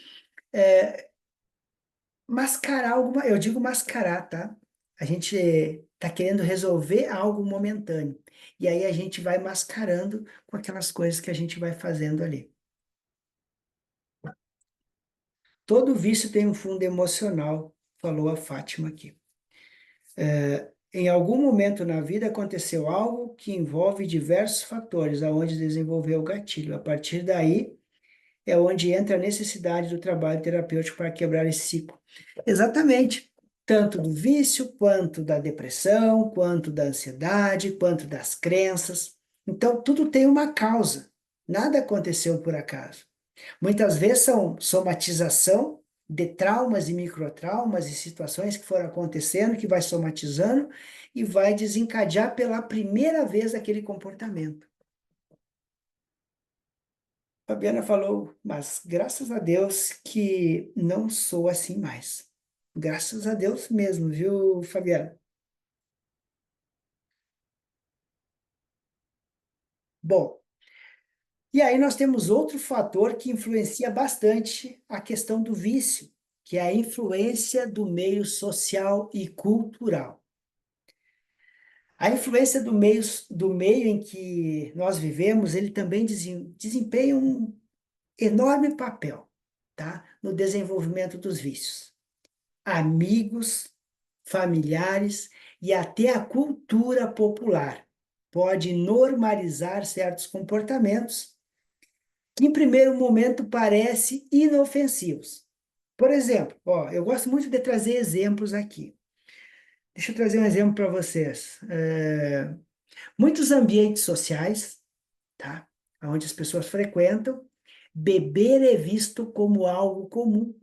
mascarar alguma, eu digo mascarar, tá? A gente tá querendo resolver algo momentâneo. E aí a gente vai mascarando com aquelas coisas que a gente vai fazendo ali. Todo vício tem um fundo emocional, falou a Fátima aqui. Em algum momento na vida aconteceu algo que envolve diversos fatores, aonde desenvolveu o gatilho. A partir daí é onde entra a necessidade do trabalho terapêutico para quebrar esse ciclo. Exatamente. Tanto do vício, quanto da depressão, quanto da ansiedade, quanto das crenças. Então, tudo tem uma causa. Nada aconteceu por acaso. Muitas vezes são somatização de traumas e microtraumas e situações que foram acontecendo, que vai somatizando e vai desencadear pela primeira vez aquele comportamento. Fabiana falou, mas graças a Deus que não sou assim mais. Graças a Deus mesmo, viu, Fabiana? Bom, e aí nós temos outro fator que influencia bastante a questão do vício, que é a influência do meio social e cultural. A influência do meio em que nós vivemos, ele também desempenha um enorme papel, tá? No desenvolvimento dos vícios. Amigos, familiares e até a cultura popular pode normalizar certos comportamentos que, em primeiro momento, parecem inofensivos. Por exemplo, ó, eu gosto muito de trazer exemplos aqui. Deixa eu trazer um exemplo para vocês. Muitos ambientes sociais, tá? Onde as pessoas frequentam, beber é visto como algo comum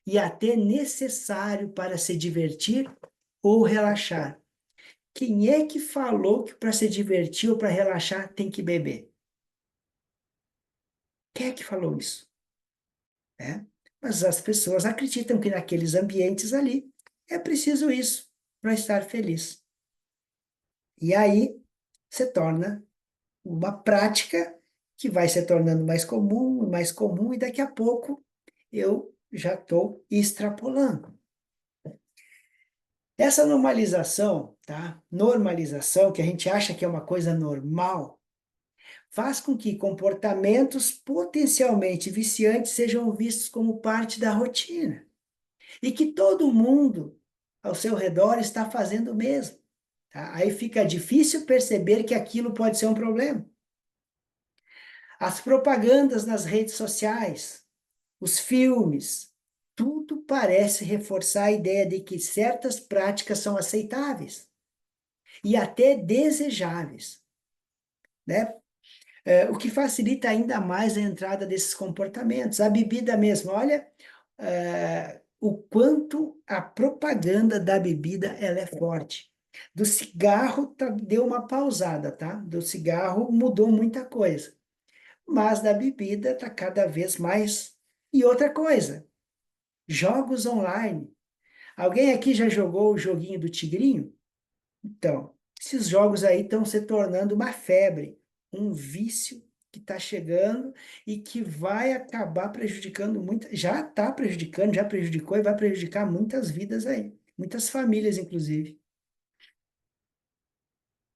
e até necessário para se divertir ou relaxar. Quem é que falou que para se divertir ou para relaxar tem que beber? Quem é que falou isso? né? Mas as pessoas acreditam que naqueles ambientes ali é preciso isso para estar feliz. E aí se torna uma prática que vai se tornando mais comum, e daqui a pouco eu já estou extrapolando. Essa normalização, tá? Normalização, que a gente acha que é uma coisa normal, faz com que comportamentos potencialmente viciantes sejam vistos como parte da rotina e que todo mundo ao seu redor está fazendo o mesmo. Tá? Aí fica difícil perceber que aquilo pode ser um problema. As propagandas nas redes sociais, os filmes, tudo parece reforçar a ideia de que certas práticas são aceitáveis e até desejáveis, né? O que facilita ainda mais a entrada desses comportamentos. A bebida mesmo, olha, o quanto a propaganda da bebida ela é forte. Do cigarro deu uma pausada, tá? Do cigarro mudou muita coisa, mas da bebida está cada vez mais. E outra coisa, jogos online. Alguém aqui já jogou o joguinho do Tigrinho? Então, esses jogos aí estão se tornando uma febre, um vício que está chegando e que vai acabar prejudicando muito, já está prejudicando, já prejudicou e vai prejudicar muitas vidas aí, muitas famílias, inclusive.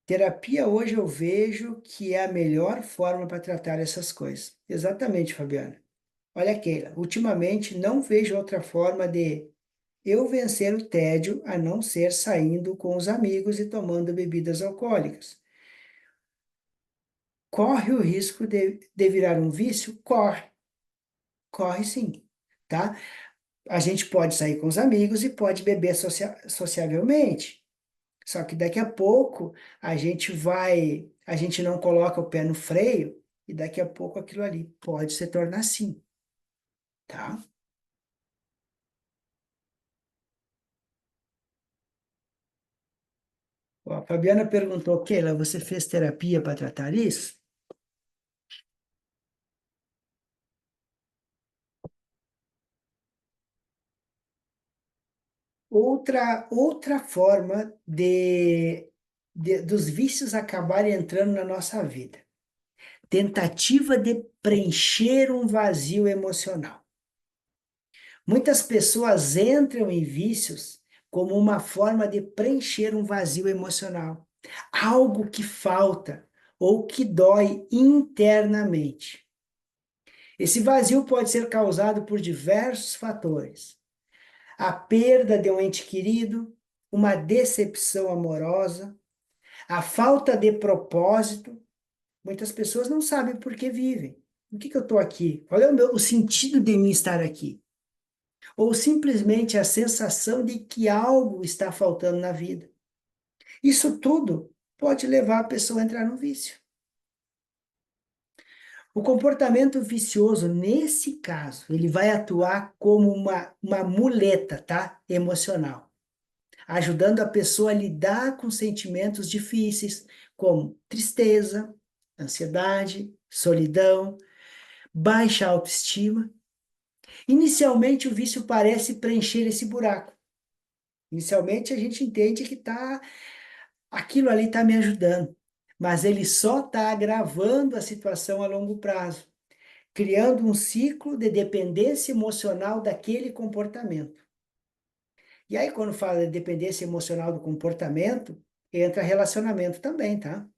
Terapia hoje eu vejo que é a melhor forma para tratar essas coisas. Exatamente, Fabiana. Olha, Keila, ultimamente não vejo outra forma de eu vencer o tédio a não ser saindo com os amigos e tomando bebidas alcoólicas. Corre o risco de virar um vício? Corre, corre sim, tá? A gente pode sair com os amigos e pode beber sociavelmente. Só que daqui a pouco a gente não coloca o pé no freio e daqui a pouco aquilo ali pode se tornar assim, tá? Ó, a Fabiana perguntou, Keila, você fez terapia para tratar isso? Outra forma dos vícios acabarem entrando na nossa vida. Tentativa de preencher um vazio emocional. Muitas pessoas entram em vícios como uma forma de preencher um vazio emocional, algo que falta ou que dói internamente. Esse vazio pode ser causado por diversos fatores: a perda de um ente querido, uma decepção amorosa, a falta de propósito. Muitas pessoas não sabem por que vivem. Por que eu estou aqui? Qual é o sentido de mim estar aqui? Ou simplesmente a sensação de que algo está faltando na vida. Isso tudo pode levar a pessoa a entrar no vício. O comportamento vicioso, nesse caso, ele vai atuar como uma muleta, tá? Emocional, ajudando a pessoa a lidar com sentimentos difíceis, como tristeza, ansiedade, solidão, baixa autoestima. Inicialmente, o vício parece preencher esse buraco. Inicialmente, a gente entende que aquilo ali está me ajudando, mas ele só está agravando a situação a longo prazo, criando um ciclo de dependência emocional daquele comportamento. E aí, quando fala de dependência emocional do comportamento, entra relacionamento também, tá?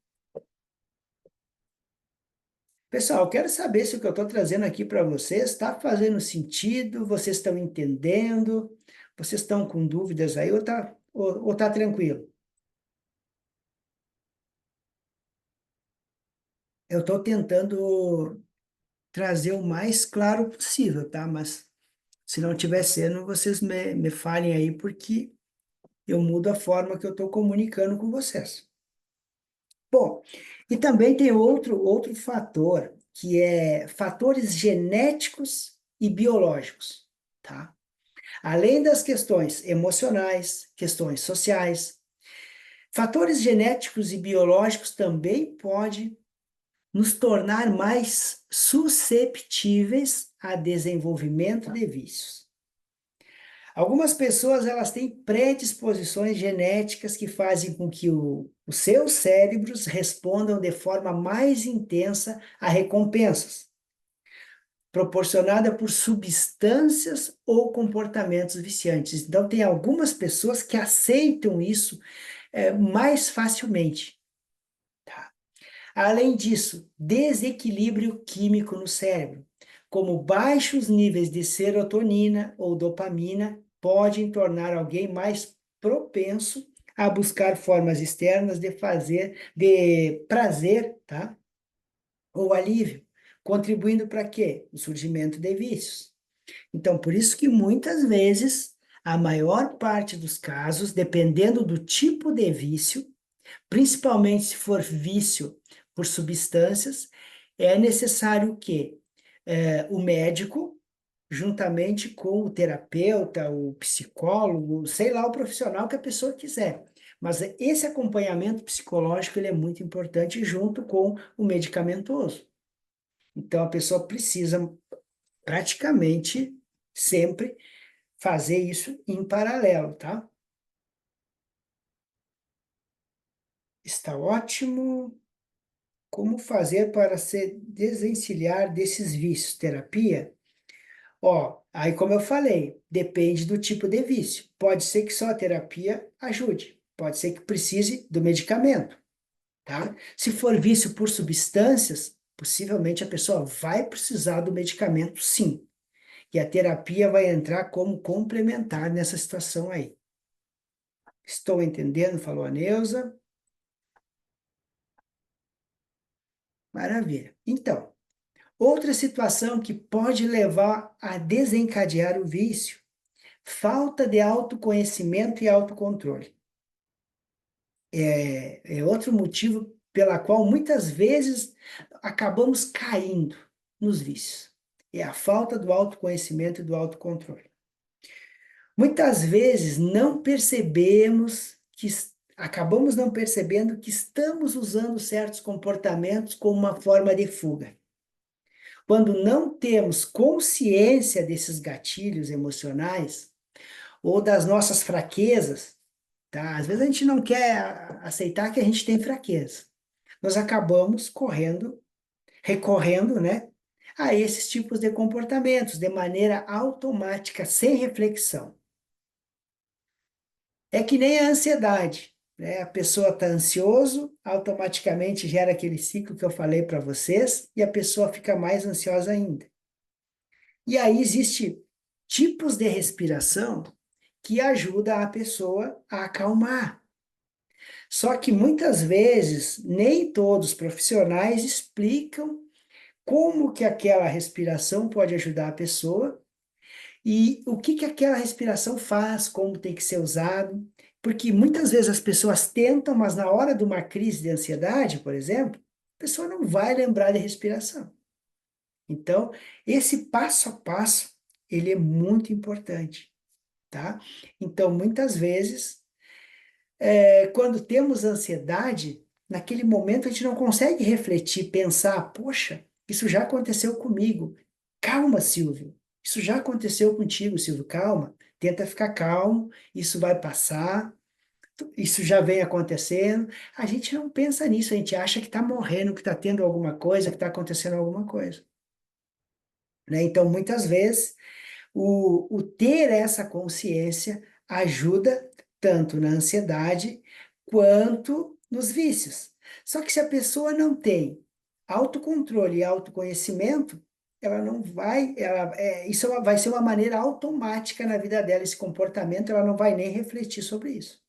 Pessoal, eu quero saber se o que eu estou trazendo aqui para vocês está fazendo sentido, vocês estão entendendo, vocês estão com dúvidas aí ou tá tranquilo? Eu estou tentando trazer o mais claro possível, tá? Mas se não tiver sendo, vocês me falem aí, porque eu mudo a forma que eu estou comunicando com vocês. Bom, e também tem outro fator, que é fatores genéticos e biológicos, tá? Além das questões emocionais, questões sociais, fatores genéticos e biológicos também podem nos tornar mais susceptíveis a desenvolvimento de vícios. Algumas pessoas elas têm predisposições genéticas que fazem com que os seus cérebros respondam de forma mais intensa a recompensas, proporcionada por substâncias ou comportamentos viciantes. Então, tem algumas pessoas que aceitam isso mais facilmente. Tá? Além disso, desequilíbrio químico no cérebro, como baixos níveis de serotonina ou dopamina, podem tornar alguém mais propenso a buscar formas externas de prazer, tá? Ou alívio, contribuindo para quê? O surgimento de vícios. Então, por isso que muitas vezes, a maior parte dos casos, dependendo do tipo de vício, principalmente se for vício por substâncias, é necessário que o médico, juntamente com o terapeuta, o psicólogo, sei lá, o profissional que a pessoa quiser. Mas esse acompanhamento psicológico ele é muito importante junto com o medicamentoso. Então a pessoa precisa praticamente sempre fazer isso em paralelo, tá? Está ótimo. Como fazer para se desencilhar desses vícios? Terapia? Ó, aí como eu falei, depende do tipo de vício. Pode ser que só a terapia ajude, pode ser que precise do medicamento, tá? Se for vício por substâncias, possivelmente a pessoa vai precisar do medicamento, sim. E a terapia vai entrar como complementar nessa situação aí. Estou entendendo? Falou a Neuza. Maravilha. Então, outra situação que pode levar a desencadear o vício, falta de autoconhecimento e autocontrole. É outro motivo pela qual muitas vezes acabamos caindo nos vícios. É a falta do autoconhecimento e do autocontrole. Muitas vezes não percebemos que acabamos não percebendo que estamos usando certos comportamentos como uma forma de fuga. Quando não temos consciência desses gatilhos emocionais ou das nossas fraquezas, tá? Às vezes a gente não quer aceitar que a gente tem fraqueza. Nós acabamos recorrendo, né, a esses tipos de comportamentos de maneira automática, sem reflexão. É que nem a ansiedade, né? A pessoa está ansioso, automaticamente gera aquele ciclo que eu falei para vocês e a pessoa fica mais ansiosa ainda. E aí existe tipos de respiração que ajuda a pessoa a acalmar. Só que muitas vezes nem todos os profissionais explicam como que aquela respiração pode ajudar a pessoa e o que que aquela respiração faz, como tem que ser usado, porque muitas vezes as pessoas tentam, mas na hora de uma crise de ansiedade, por exemplo, a pessoa não vai lembrar de respiração. Então, esse passo a passo, ele é muito importante, tá? Então, muitas vezes, quando temos ansiedade, naquele momento a gente não consegue refletir, pensar, poxa, isso já aconteceu comigo. Calma, Silvio. Isso já aconteceu contigo, Silvio. Calma. Tenta ficar calmo. Isso vai passar. Isso já vem acontecendo. A gente não pensa nisso. A gente acha que está morrendo, que está tendo alguma coisa, que está acontecendo alguma coisa. Né? Então, muitas vezes, o ter essa consciência ajuda tanto na ansiedade quanto nos vícios. Só que se a pessoa não tem autocontrole e autoconhecimento, ela não vai, isso vai ser uma maneira automática na vida dela, esse comportamento, ela não vai nem refletir sobre isso.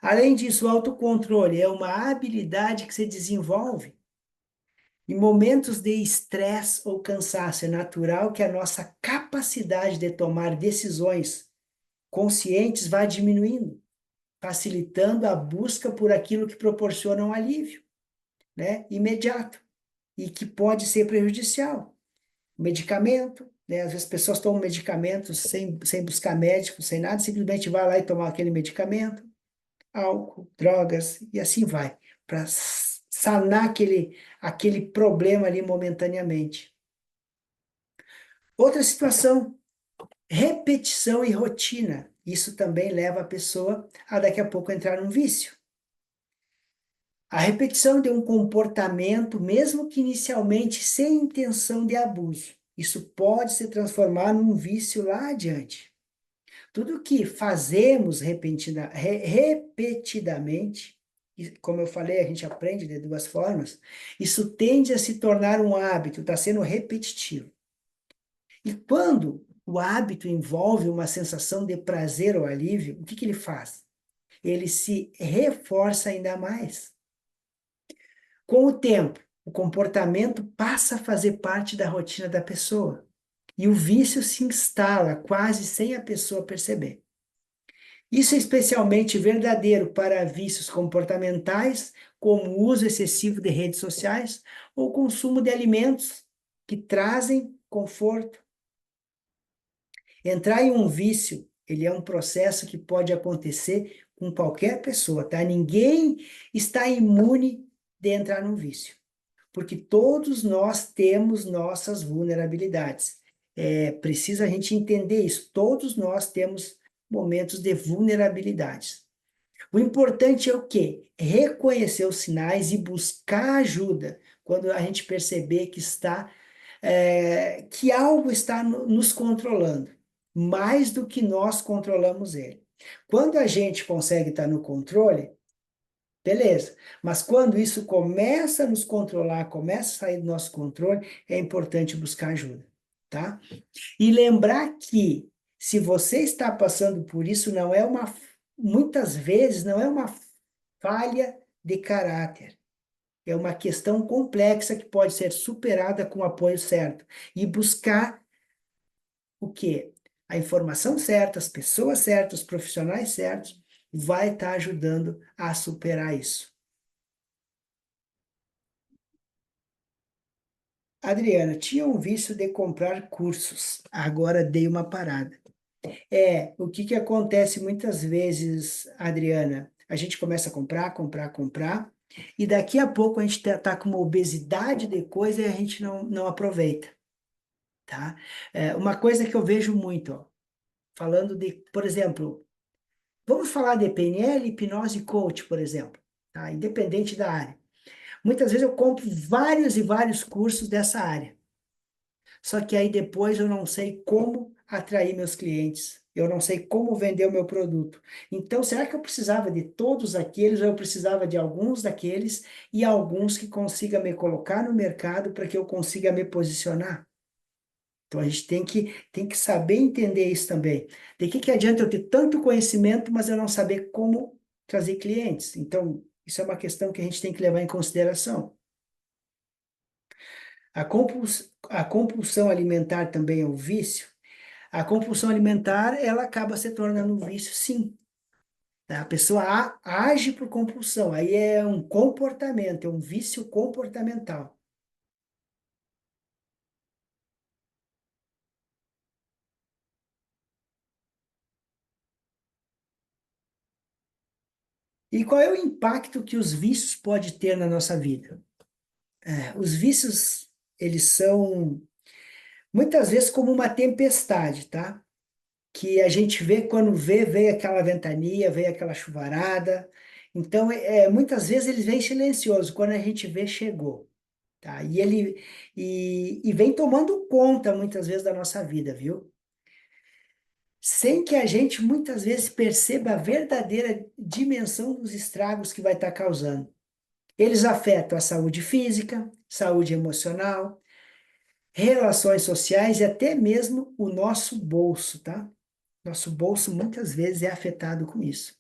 Além disso, o autocontrole é uma habilidade que se desenvolve em momentos de estresse ou cansaço. É natural que a nossa capacidade de tomar decisões conscientes vá diminuindo, facilitando a busca por aquilo que proporciona um alívio, né, imediato e que pode ser prejudicial. Medicamento, né, às vezes as pessoas tomam medicamentos sem buscar médico, sem nada, simplesmente vai lá e tomar aquele medicamento, álcool, drogas e assim vai, para sanar aquele problema ali momentaneamente. Outra situação, repetição e rotina. Isso também leva a pessoa a daqui a pouco entrar num vício. A repetição de um comportamento, mesmo que inicialmente sem intenção de abuso, isso pode se transformar num vício lá adiante. Tudo que fazemos repetidamente, e como eu falei, a gente aprende de duas formas, isso tende a se tornar um hábito, está sendo repetitivo. E quando o hábito envolve uma sensação de prazer ou alívio, o que que ele faz? Ele se reforça ainda mais. Com o tempo, o comportamento passa a fazer parte da rotina da pessoa. E o vício se instala quase sem a pessoa perceber. Isso é especialmente verdadeiro para vícios comportamentais, como o uso excessivo de redes sociais ou consumo de alimentos que trazem conforto. Entrar em um vício, ele é um processo que pode acontecer com qualquer pessoa, tá? Ninguém está imune de entrar num vício, porque todos nós temos nossas vulnerabilidades. Precisa a gente entender isso. Todos nós temos momentos de vulnerabilidades. O importante é o quê? Reconhecer os sinais e buscar ajuda quando a gente perceber que algo está nos controlando, mais do que nós controlamos ele. Quando a gente consegue estar no controle, beleza. Mas quando isso começa a nos controlar, começa a sair do nosso controle, é importante buscar ajuda, tá? E lembrar que se você está passando por isso, muitas vezes não é uma falha de caráter. É uma questão complexa que pode ser superada com o apoio certo. E buscar o quê? A informação certa, as pessoas certas, os profissionais certos, vai estar ajudando a superar isso. Adriana, tinha um vício de comprar cursos, agora dei uma parada. O que que acontece muitas vezes, Adriana? A gente começa a comprar, comprar, comprar, e daqui a pouco a gente tá com uma obesidade de coisa e a gente não aproveita, tá? Uma coisa que eu vejo muito, ó, falando de, por exemplo, vamos falar de PNL, hipnose e coach, por exemplo, tá? Independente da área. Muitas vezes eu compro vários e vários cursos dessa área. Só que aí depois eu não sei como atrair meus clientes, eu não sei como vender o meu produto. Então, será que eu precisava de todos aqueles ou eu precisava de alguns daqueles e alguns que consiga me colocar no mercado para que eu consiga me posicionar? Então, a gente tem que saber entender isso também. De que adianta eu ter tanto conhecimento, mas eu não saber como trazer clientes? Então, isso é uma questão que a gente tem que levar em consideração. A compulsão alimentar também é um vício. A compulsão alimentar, ela acaba se tornando um vício, sim. Tá? A pessoa age por compulsão, aí é um comportamento, é um vício comportamental. E qual é o impacto que os vícios podem ter na nossa vida? Os vícios, eles são muitas vezes como uma tempestade, tá? Que a gente vê quando vem aquela ventania, vem aquela chuvarada. Então, muitas vezes eles vêm silencioso, quando a gente vê, chegou. Tá? E vem tomando conta muitas vezes da nossa vida, viu? Sem que a gente muitas vezes perceba a verdadeira dimensão dos estragos que vai estar causando. Eles afetam a saúde física, saúde emocional, relações sociais e até mesmo o nosso bolso, tá? Nosso bolso muitas vezes é afetado com isso.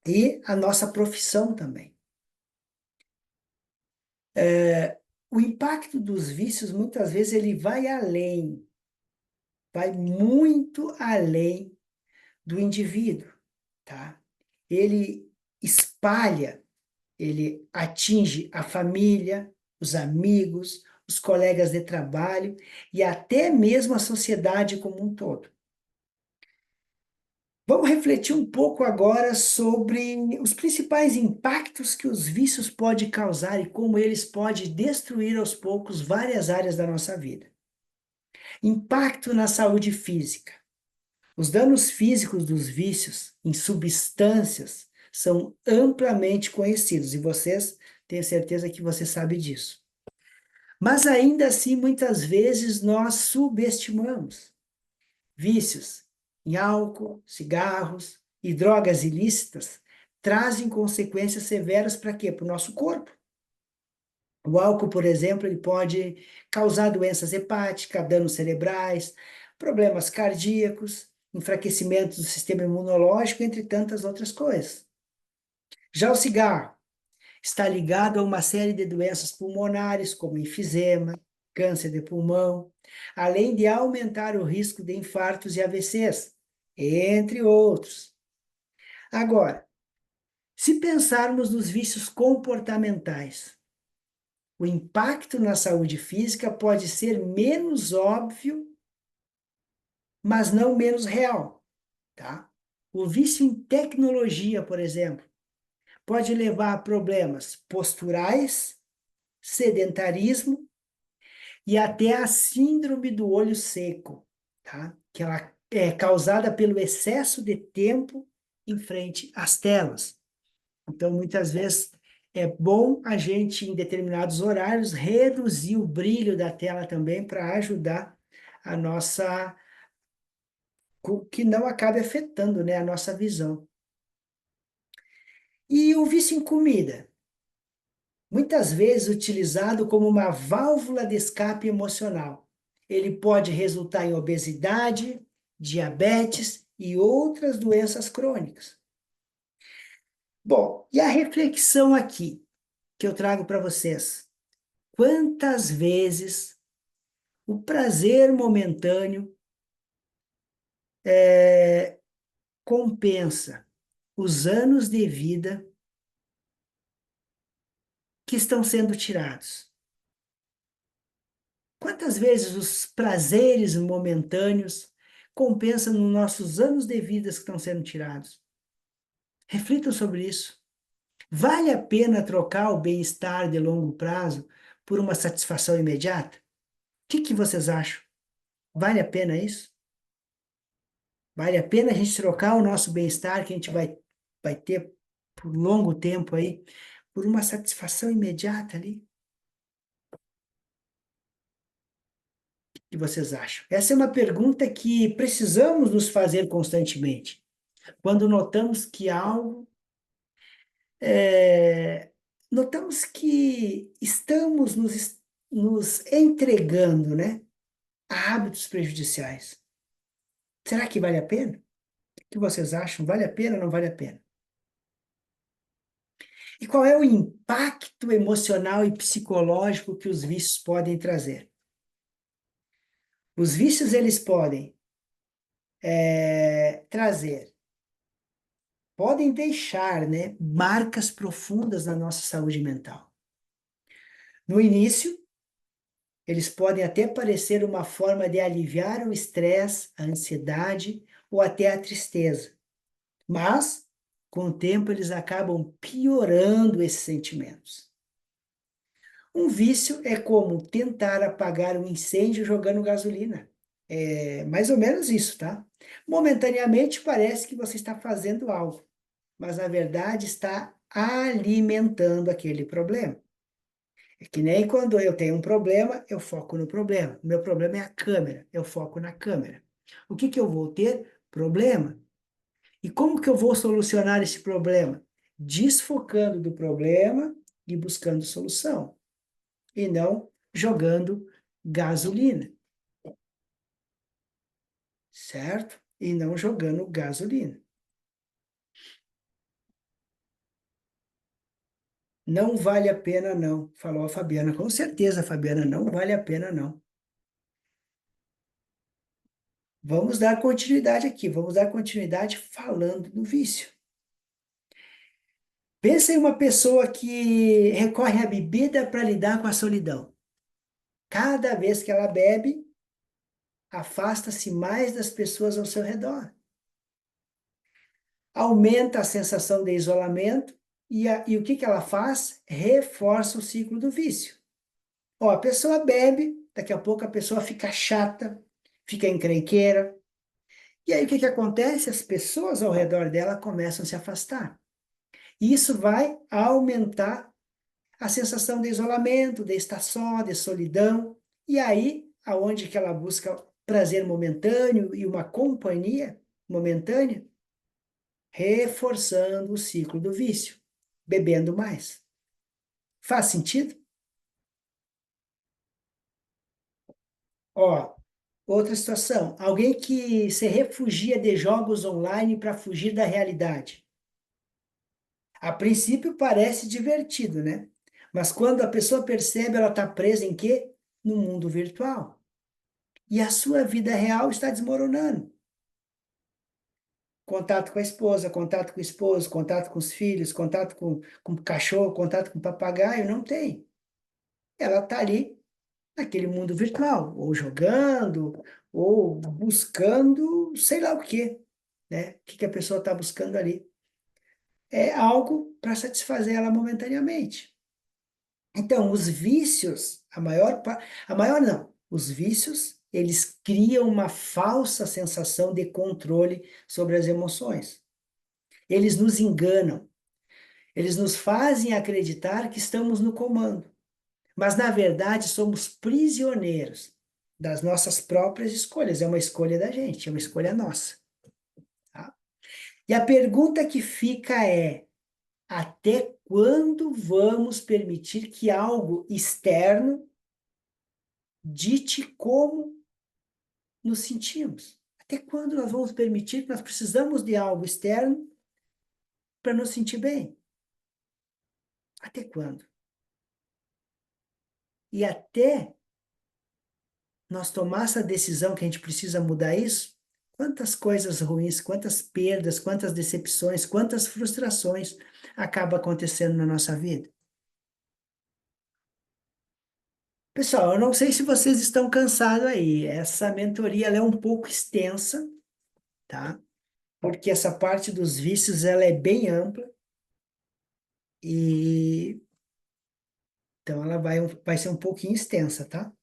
E a nossa profissão também. O impacto dos vícios muitas vezes ele vai muito além do indivíduo, tá? Ele espalha, ele atinge a família, os amigos, os colegas de trabalho e até mesmo a sociedade como um todo. Vamos refletir um pouco agora sobre os principais impactos que os vícios podem causar e como eles podem destruir aos poucos várias áreas da nossa vida. Impacto na saúde física. Os danos físicos dos vícios em substâncias são amplamente conhecidos, e vocês, tenho certeza que você sabe disso. Mas ainda assim, muitas vezes nós subestimamos. Vícios em álcool, cigarros e drogas ilícitas trazem consequências severas para quê? Para o nosso corpo. O álcool, por exemplo, ele pode causar doenças hepáticas, danos cerebrais, problemas cardíacos, enfraquecimento do sistema imunológico, entre tantas outras coisas. Já o cigarro está ligado a uma série de doenças pulmonares, como enfisema, câncer de pulmão, além de aumentar o risco de infartos e AVCs, entre outros. Agora, se pensarmos nos vícios comportamentais, o impacto na saúde física pode ser menos óbvio, mas não menos real, tá? O vício em tecnologia, por exemplo, pode levar a problemas posturais, sedentarismo e até a síndrome do olho seco, tá? Que ela é causada pelo excesso de tempo em frente às telas. Então, muitas vezes é bom a gente, em determinados horários, reduzir o brilho da tela também para ajudar a nossa, que não acabe afetando, né, a nossa visão. E o vício em comida, muitas vezes utilizado como uma válvula de escape emocional. Ele pode resultar em obesidade, diabetes e outras doenças crônicas. Bom, e a reflexão aqui que eu trago para vocês? Quantas vezes o prazer momentâneo compensa os anos de vida que estão sendo tirados? Quantas vezes os prazeres momentâneos compensam nos nossos anos de vida que estão sendo tirados? Reflitam sobre isso. Vale a pena trocar o bem-estar de longo prazo por uma satisfação imediata? O que vocês acham? Vale a pena isso? Vale a pena a gente trocar o nosso bem-estar que a gente vai ter por longo tempo aí, por uma satisfação imediata ali? O que vocês acham? Essa é uma pergunta que precisamos nos fazer constantemente. Quando notamos que algo, é, notamos que estamos nos entregando, né, a hábitos prejudiciais. Será que vale a pena? O que vocês acham? Vale a pena ou não vale a pena? E qual é o impacto emocional e psicológico que os vícios podem trazer? Os vícios, eles podem trazer, podem deixar, né, marcas profundas na nossa saúde mental. No início, eles podem até parecer uma forma de aliviar o estresse, a ansiedade ou até a tristeza. Mas, com o tempo, eles acabam piorando esses sentimentos. Um vício é como tentar apagar um incêndio jogando gasolina. É mais ou menos isso, tá? Momentaneamente parece que você está fazendo algo, mas na verdade está alimentando aquele problema. É que nem quando eu tenho um problema, eu foco no problema. O meu problema é a câmera, eu foco na câmera. O que eu vou ter? Problema. E como que eu vou solucionar esse problema? Desfocando do problema e buscando solução, e não jogando gasolina, certo? E não jogando gasolina. Não vale a pena, não, falou a Fabiana. Com certeza, Fabiana, não vale a pena, não. Vamos dar continuidade aqui, vamos dar continuidade falando do vício. Pensa em uma pessoa que recorre à bebida para lidar com a solidão. Cada vez que ela bebe, afasta-se mais das pessoas ao seu redor. Aumenta a sensação de isolamento e o que ela faz? Reforça o ciclo do vício. Ó, a pessoa bebe, daqui a pouco a pessoa fica chata, fica encrenqueira. E aí o que que acontece? As pessoas ao redor dela começam a se afastar. E isso vai aumentar a sensação de isolamento, de estar só, de solidão. E aí, aonde que ela busca prazer momentâneo e uma companhia momentânea, reforçando o ciclo do vício, bebendo mais. Faz sentido? Ó, outra situação, alguém que se refugia de jogos online para fugir da realidade. A princípio parece divertido, né? Mas quando a pessoa percebe, ela está presa em quê? No mundo virtual. E a sua vida real está desmoronando. Contato com a esposa, contato com o esposo, contato com os filhos, contato com o cachorro, contato com o papagaio, não tem. Ela está ali naquele mundo virtual, ou jogando, ou buscando sei lá o quê, né? O que que a pessoa está buscando ali? É algo para satisfazer ela momentaneamente. Então, os vícios, a maior não, os vícios, eles criam uma falsa sensação de controle sobre as emoções. Eles nos enganam, eles nos fazem acreditar que estamos no comando, mas na verdade somos prisioneiros das nossas próprias escolhas. É uma escolha da gente, é uma escolha nossa. Tá? E a pergunta que fica é: até quando vamos permitir que algo externo dite como nos sentimos? Até quando nós vamos permitir que nós precisamos de algo externo para nos sentir bem? Até quando? E até nós tomar essa decisão que a gente precisa mudar isso, quantas coisas ruins, quantas perdas, quantas decepções, quantas frustrações acaba acontecendo na nossa vida? Pessoal, eu não sei se vocês estão cansados aí. Essa mentoria ela é um pouco extensa, tá? Porque essa parte dos vícios ela é bem ampla e então ela vai ser um pouquinho extensa, tá?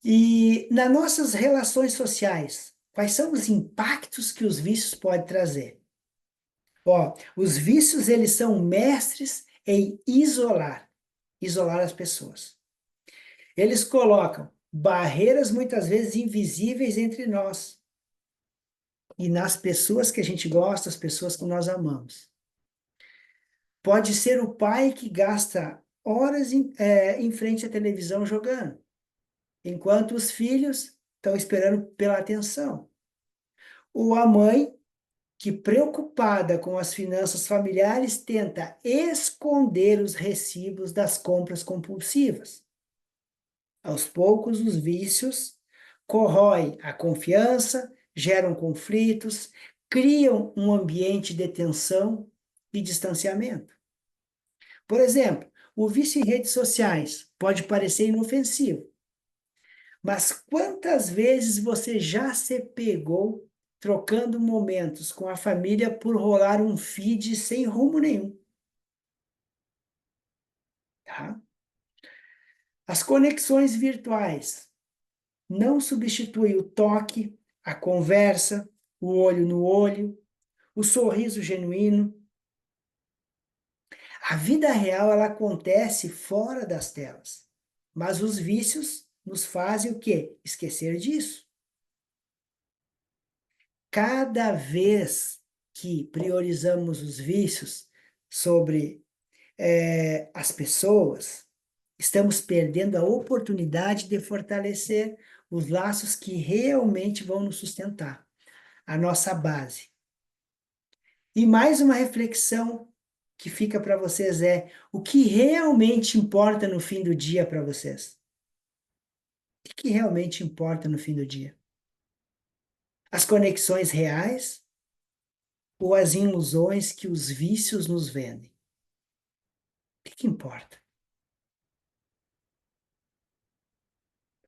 E nas nossas relações sociais, quais são os impactos que os vícios podem trazer? Ó, os vícios, eles são mestres em isolar as pessoas. Eles colocam barreiras muitas vezes invisíveis entre nós e nas pessoas que a gente gosta, as pessoas que nós amamos. Pode ser o pai que gasta horas em frente à televisão jogando, enquanto os filhos estão esperando pela atenção. Ou a mãe que, preocupada com as finanças familiares, tenta esconder os recibos das compras compulsivas. Aos poucos, os vícios corroem a confiança, geram conflitos, criam um ambiente de tensão e distanciamento. Por exemplo, o vício em redes sociais pode parecer inofensivo, mas quantas vezes você já se pegou trocando momentos com a família por rolar um feed sem rumo nenhum, tá? As conexões virtuais não substituem o toque, a conversa, o olho no olho, o sorriso genuíno. A vida real ela acontece fora das telas, mas os vícios nos fazem o quê? Esquecer disso. Cada vez que priorizamos os vícios sobre as pessoas, estamos perdendo a oportunidade de fortalecer os laços que realmente vão nos sustentar, a nossa base. E mais uma reflexão que fica para vocês é: o que realmente importa no fim do dia para vocês? O que realmente importa no fim do dia? As conexões reais ou as ilusões que os vícios nos vendem? O que importa?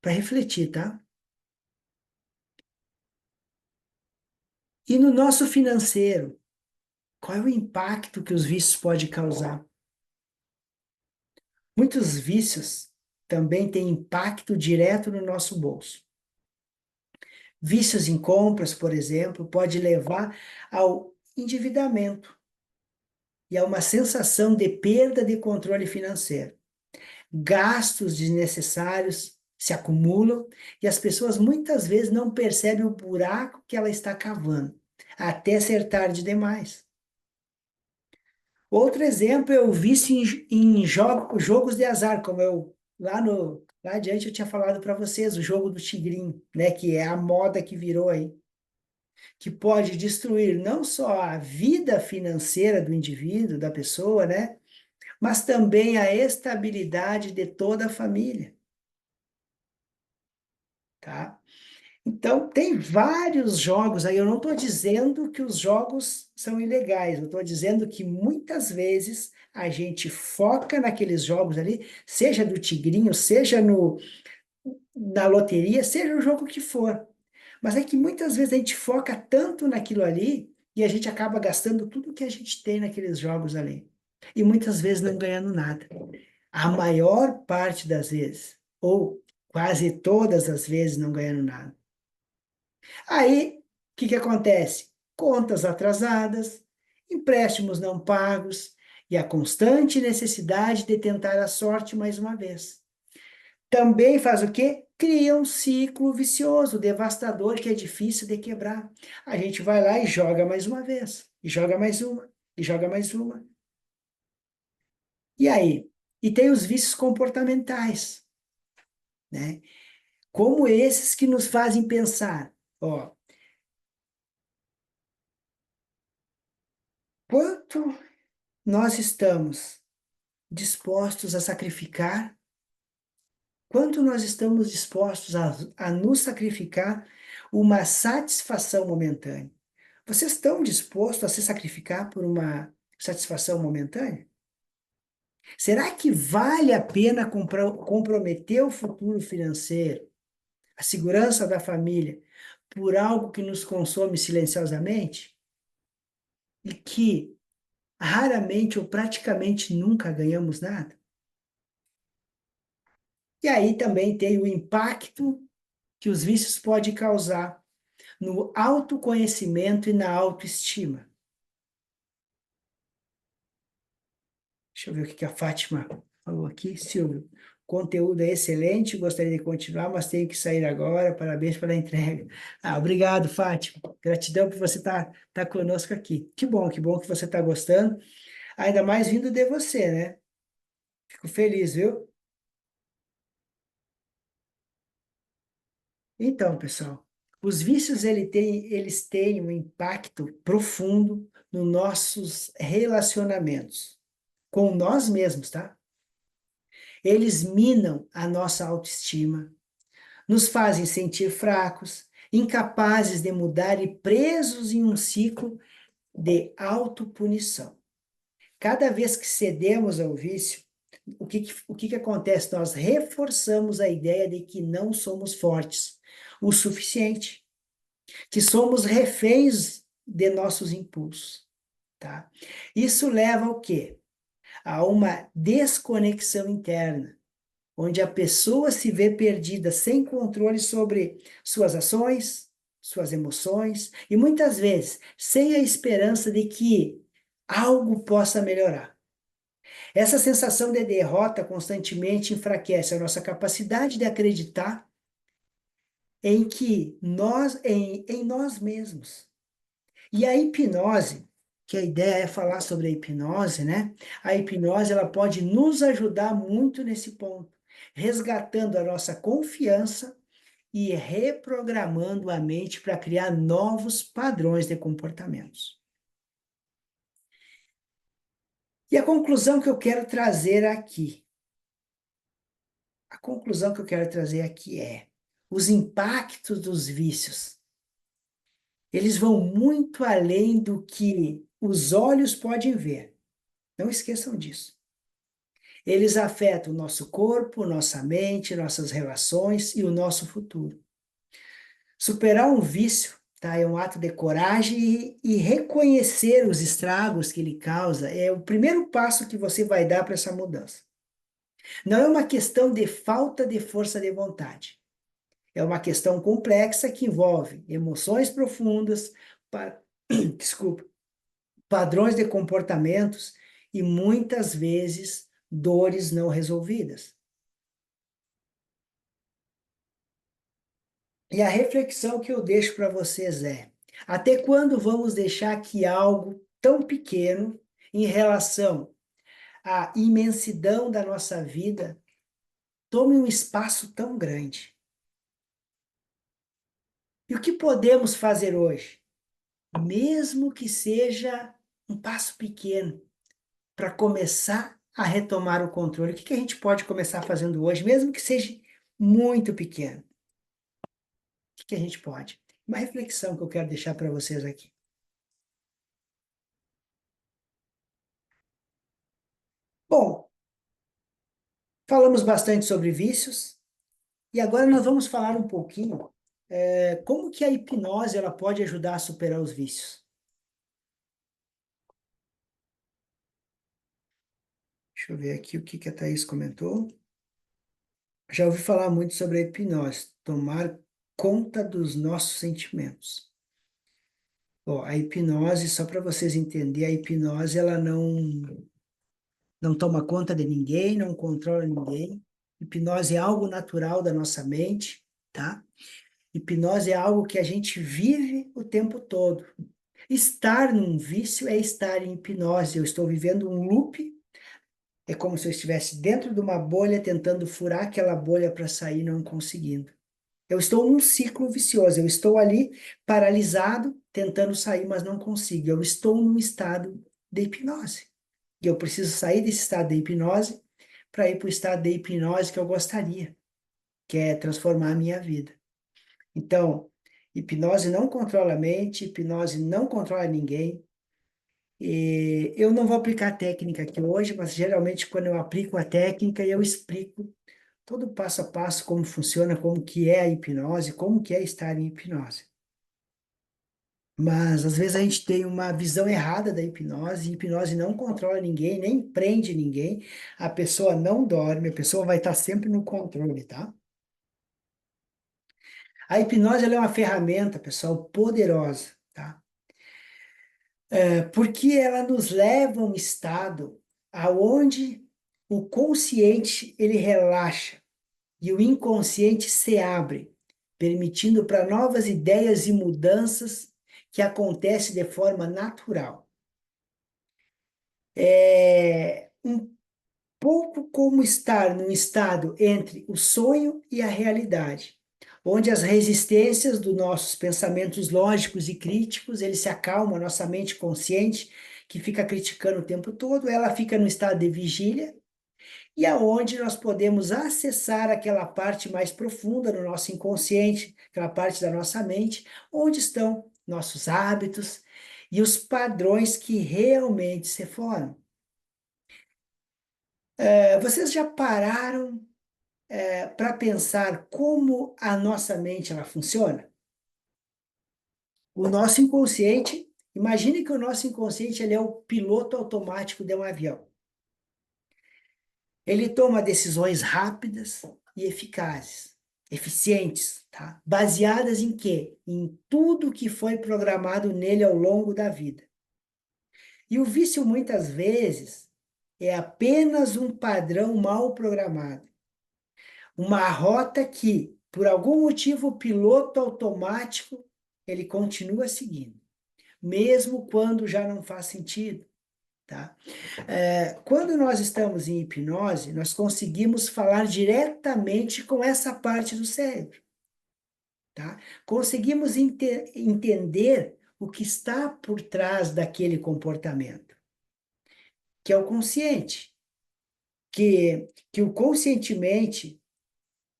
Para refletir, tá? E no nosso financeiro, qual é o impacto que os vícios podem causar? Muitos vícios também tem impacto direto no nosso bolso. Vícios em compras, por exemplo, pode levar ao endividamento e a uma sensação de perda de controle financeiro. Gastos desnecessários se acumulam e as pessoas muitas vezes não percebem o buraco que ela está cavando, até ser tarde demais. Outro exemplo é o vício em jogos de azar, como eu lá adiante eu tinha falado para vocês, o jogo do tigrinho, né, que é a moda que virou aí, que pode destruir não só a vida financeira do indivíduo, da pessoa, né, mas também a estabilidade de toda a família, tá? Então, tem vários jogos aí. Eu não estou dizendo que os jogos são ilegais, eu estou dizendo que muitas vezes a gente foca naqueles jogos ali, seja do tigrinho, seja na loteria, seja o jogo que for. Mas é que muitas vezes a gente foca tanto naquilo ali e a gente acaba gastando tudo que a gente tem naqueles jogos ali. E muitas vezes não ganhando nada. A maior parte das vezes, ou quase todas as vezes, não ganhando nada. Aí, o que que acontece? Contas atrasadas, empréstimos não pagos e a constante necessidade de tentar a sorte mais uma vez. Também faz o quê? Cria um ciclo vicioso, devastador, que é difícil de quebrar. A gente vai lá e joga mais uma vez, e joga mais uma, e joga mais uma. E aí? E tem os vícios comportamentais, né? Como esses que nos fazem pensar, ó, quanto nós estamos dispostos a sacrificar, quanto nós estamos dispostos a nos sacrificar uma satisfação momentânea. Vocês estão dispostos a se sacrificar por uma satisfação momentânea? Será que vale a pena comprometer o futuro financeiro, a segurança da família, por algo que nos consome silenciosamente e que raramente ou praticamente nunca ganhamos nada? E aí também tem o impacto que os vícios podem causar no autoconhecimento e na autoestima. Deixa eu ver o que que a Fátima falou aqui. Silvio, o conteúdo é excelente, gostaria de continuar, mas tenho que sair agora. Parabéns pela entrega. Ah, obrigado, Fátima. Gratidão por você estar conosco aqui. Que bom que você está gostando. Ainda mais vindo de você, né? Fico feliz, viu? Então, pessoal, os vícios eles têm um impacto profundo nos nossos relacionamentos com nós mesmos, tá? Eles minam a nossa autoestima, nos fazem sentir fracos, incapazes de mudar e presos em um ciclo de autopunição. Cada vez que cedemos ao vício, o que que acontece? Nós reforçamos a ideia de que não somos fortes o suficiente, que somos reféns de nossos impulsos, tá? Isso leva ao quê? A uma desconexão interna, onde a pessoa se vê perdida, sem controle sobre suas ações, suas emoções, e muitas vezes sem a esperança de que algo possa melhorar. Essa sensação de derrota constantemente enfraquece a nossa capacidade de acreditar em nós mesmos. E a hipnose, que a ideia é falar sobre a hipnose, né? A hipnose ela pode nos ajudar muito nesse ponto, resgatando a nossa confiança e reprogramando a mente para criar novos padrões de comportamentos. E a conclusão que eu quero trazer aqui, a conclusão que eu quero trazer aqui é: os impactos dos vícios, eles vão muito além do que os olhos podem ver. Não esqueçam disso. Eles afetam o nosso corpo, nossa mente, nossas relações e o nosso futuro. Superar um vício, tá, é um ato de coragem e reconhecer os estragos que ele causa é o primeiro passo que você vai dar para essa mudança. Não é uma questão de falta de força de vontade. É uma questão complexa que envolve emoções profundas, pa- desculpa, padrões de comportamentos e muitas vezes dores não resolvidas. E a reflexão que eu deixo para vocês é: até quando vamos deixar que algo tão pequeno em relação à imensidão da nossa vida tome um espaço tão grande? E o que podemos fazer hoje? Mesmo que seja um passo pequeno, para começar a retomar o controle. O que que a gente pode começar fazendo hoje, mesmo que seja muito pequeno? O que que a gente pode? Uma reflexão que eu quero deixar para vocês aqui. Bom, falamos bastante sobre vícios e agora nós vamos falar um pouquinho como que a hipnose ela pode ajudar a superar os vícios. Deixa eu ver aqui o que que a Thaís comentou. Já ouvi falar muito sobre a hipnose, tomar conta dos nossos sentimentos. Ó, a hipnose, só para vocês entenderem, a hipnose ela não toma conta de ninguém, não controla ninguém. Hipnose é algo natural da nossa mente, tá? Hipnose é algo que a gente vive o tempo todo. Estar num vício é estar em hipnose. Eu estou vivendo um loop, é como se eu estivesse dentro de uma bolha tentando furar aquela bolha para sair, não conseguindo. Eu estou num ciclo vicioso. Eu estou ali paralisado, tentando sair, mas não consigo. Eu estou num estado de hipnose. E eu preciso sair desse estado de hipnose para ir para o estado de hipnose que eu gostaria, que é transformar a minha vida. Então, hipnose não controla a mente, hipnose não controla ninguém. E eu não vou aplicar a técnica aqui hoje, mas geralmente quando eu aplico a técnica, eu explico todo o passo a passo como funciona, como que é a hipnose, como que é estar em hipnose. Mas às vezes a gente tem uma visão errada da hipnose, e hipnose não controla ninguém, nem prende ninguém, a pessoa não dorme, a pessoa vai estar sempre no controle, tá? A hipnose ela é uma ferramenta, pessoal, poderosa, tá? Porque ela nos leva a um estado aonde o consciente ele relaxa e o inconsciente se abre, permitindo para novas ideias e mudanças que acontecem de forma natural. É um pouco como estar num estado entre o sonho e a realidade, onde as resistências dos nossos pensamentos lógicos e críticos, eles se acalmam, a nossa mente consciente, que fica criticando o tempo todo, ela fica no estado de vigília, e aonde nós podemos acessar aquela parte mais profunda do nosso inconsciente, aquela parte da nossa mente, onde estão nossos hábitos e os padrões que realmente se formam. Vocês já pararam para pensar como a nossa mente ela funciona? O nosso inconsciente, imagine que o nosso inconsciente ele é o piloto automático de um avião. Ele toma decisões rápidas e eficazes, eficientes, tá? Baseadas em quê? Em tudo que foi programado nele ao longo da vida. E o vício muitas vezes é apenas um padrão mal programado. Uma rota que, por algum motivo, o piloto automático ele continua seguindo, mesmo quando já não faz sentido, tá? Quando nós estamos em hipnose, nós conseguimos falar diretamente com essa parte do cérebro, tá? Conseguimos entender o que está por trás daquele comportamento, que é o consciente, que o conscientemente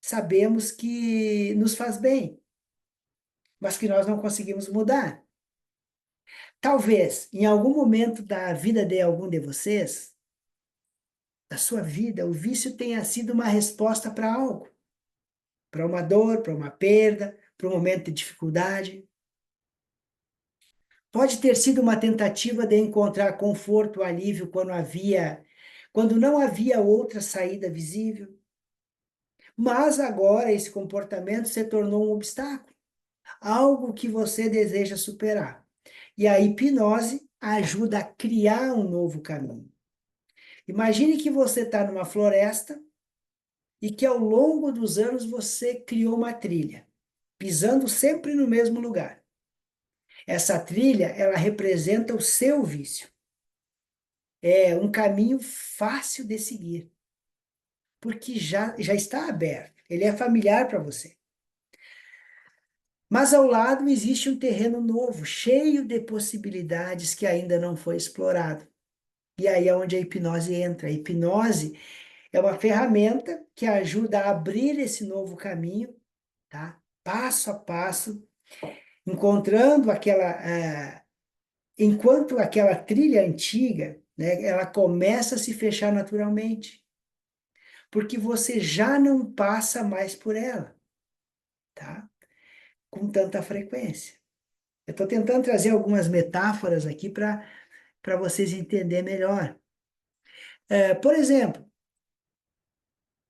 sabemos que nos faz bem, mas que nós não conseguimos mudar. Talvez, em algum momento da vida de algum de vocês, da sua vida, o vício tenha sido uma resposta para algo, para uma dor, para uma perda, para um momento de dificuldade. Pode ter sido uma tentativa de encontrar conforto, alívio quando havia, quando não havia outra saída visível. Mas agora esse comportamento se tornou um obstáculo, algo que você deseja superar. E a hipnose ajuda a criar um novo caminho. Imagine que você está numa floresta e que ao longo dos anos você criou uma trilha, pisando sempre no mesmo lugar. Essa trilha, ela representa o seu vício. É um caminho fácil de seguir, porque já está aberto, ele é familiar para você. Mas ao lado existe um terreno novo, cheio de possibilidades que ainda não foi explorado. E aí é onde a hipnose entra. A hipnose é uma ferramenta que ajuda a abrir esse novo caminho, tá? Passo a passo, encontrando enquanto aquela trilha antiga, né, ela começa a se fechar naturalmente, porque você já não passa mais por ela, tá? Com tanta frequência. Eu estou tentando trazer algumas metáforas aqui para vocês entenderem melhor. Por exemplo,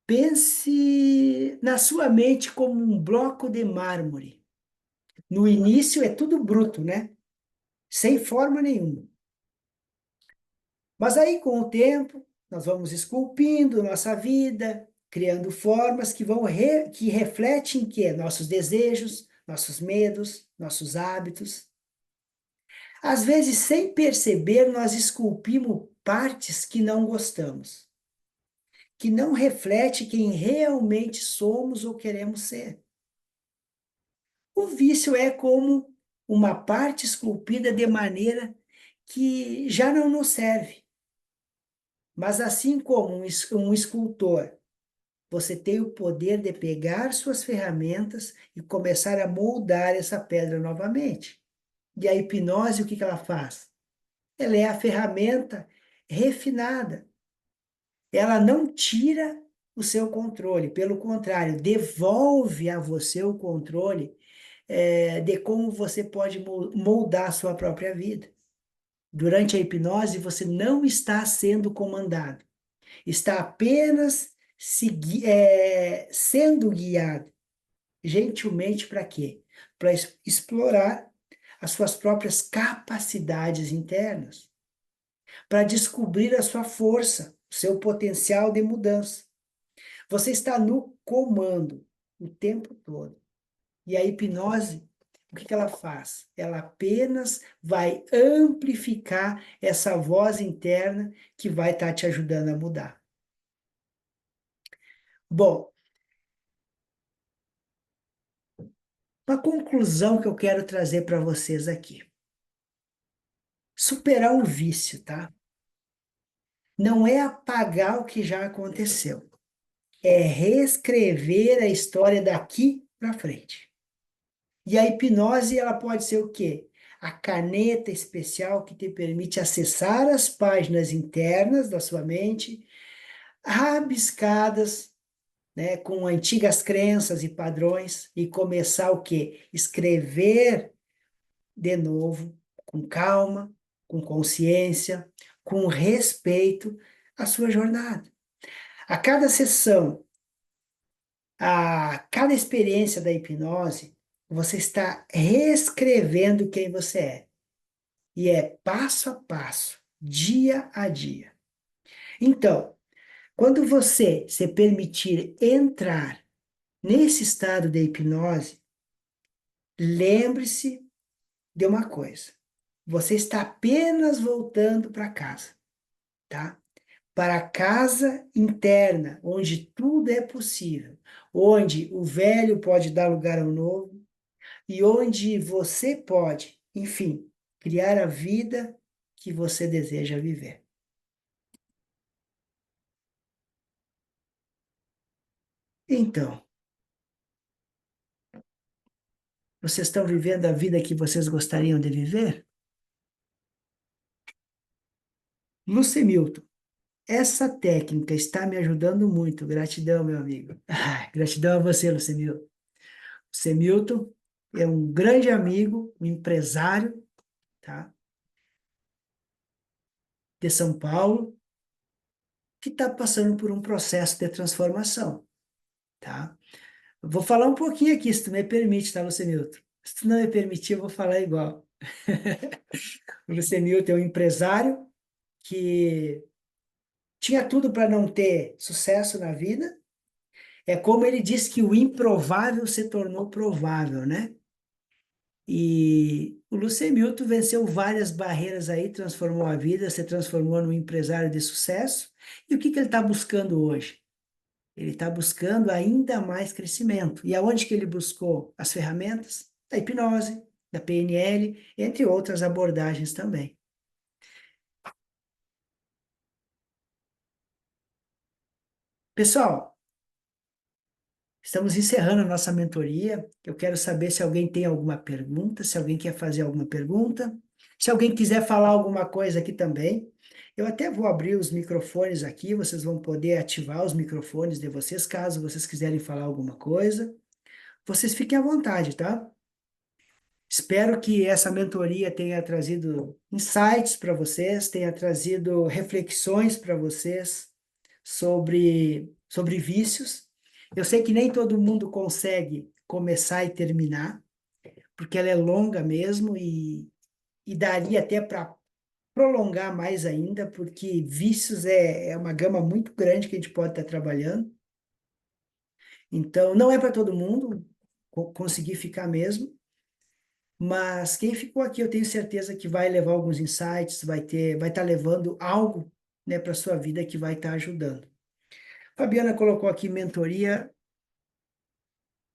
pense na sua mente como um bloco de mármore. No início é tudo bruto, né? Sem forma nenhuma. Mas aí, com o tempo, nós vamos esculpindo nossa vida, criando formas que refletem que nossos desejos, nossos medos, nossos hábitos. Às vezes, sem perceber, nós esculpimos partes que não gostamos, que não reflete quem realmente somos ou queremos ser. O vício é como uma parte esculpida de maneira que já não nos serve. Mas assim como um escultor, você tem o poder de pegar suas ferramentas e começar a moldar essa pedra novamente. E a hipnose, o que ela faz? Ela é a ferramenta refinada. Ela não tira o seu controle, pelo contrário, devolve a você o controle, de como você pode moldar a sua própria vida. Durante a hipnose, você não está sendo comandado, está apenas sendo guiado. Gentilmente para quê? Para explorar as suas próprias capacidades internas, para descobrir a sua força, o seu potencial de mudança. Você está no comando o tempo todo. E a hipnose, o que ela faz? Ela apenas vai amplificar essa voz interna que vai estar te ajudando a mudar. Bom, uma conclusão que eu quero trazer para vocês aqui. Superar um vício, tá? Não é apagar o que já aconteceu. É reescrever a história daqui para frente. E a hipnose, ela pode ser o quê? A caneta especial que te permite acessar as páginas internas da sua mente, rabiscadas, né, com antigas crenças e padrões, e começar o quê? Escrever de novo, com calma, com consciência, com respeito à sua jornada. A cada sessão, a cada experiência da hipnose, você está reescrevendo quem você é. E é passo a passo, dia a dia. Então, quando você se permitir entrar nesse estado de hipnose, lembre-se de uma coisa. Você está apenas voltando para casa, tá? Para a casa interna, onde tudo é possível, onde o velho pode dar lugar ao novo e onde você pode, enfim, criar a vida que você deseja viver. Então, vocês estão vivendo a vida que vocês gostariam de viver? Lucemilton, essa técnica está me ajudando muito. Gratidão, meu amigo. Gratidão a você, Lucemilton. Lucemilton é um grande amigo, um empresário, tá? De São Paulo. que está passando por um processo de transformação, tá? Eu vou falar um pouquinho aqui, se tu me permite, tá, Lucenilton? Se tu não me permitir, eu vou falar igual. O Lucenilton é um empresário que tinha tudo para não ter sucesso na vida. É como ele diz que o improvável se tornou provável, né? E o Lucemilton venceu várias barreiras aí, transformou a vida, se transformou num empresário de sucesso. E o que que ele está buscando hoje? Ele está buscando ainda mais crescimento. E aonde que ele buscou as ferramentas? Da hipnose, da PNL, entre outras abordagens também. Pessoal, estamos encerrando a nossa mentoria. Eu quero saber se alguém tem alguma pergunta, se alguém quer fazer alguma pergunta. Se alguém quiser falar alguma coisa aqui também, eu até vou abrir os microfones aqui, vocês vão poder ativar os microfones de vocês, caso vocês quiserem falar alguma coisa. Vocês fiquem à vontade, tá? Espero que essa mentoria tenha trazido insights para vocês, tenha trazido reflexões para vocês sobre vícios. Eu sei que nem todo mundo consegue começar e terminar, porque ela é longa mesmo e daria até para prolongar mais ainda, porque vícios é uma gama muito grande que a gente pode estar trabalhando. Então, não é para todo mundo conseguir ficar mesmo. Mas quem ficou aqui, eu tenho certeza que vai levar alguns insights, vai estar levando algo, né, para sua vida que vai estar ajudando. Fabiana colocou aqui mentoria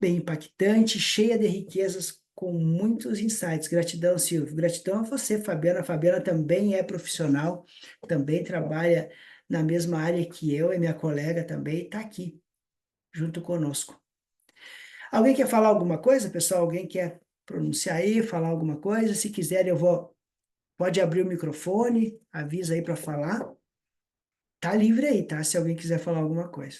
bem impactante, cheia de riquezas, com muitos insights. Gratidão, Silvio. Gratidão a você, Fabiana. A Fabiana também é profissional, também trabalha na mesma área que eu e minha colega também, está aqui junto conosco. Alguém quer falar alguma coisa, pessoal? Alguém quer pronunciar aí, falar alguma coisa? Se quiser, eu vou. Pode abrir o microfone, avisa aí para falar. Tá livre aí, tá? Se alguém quiser falar alguma coisa.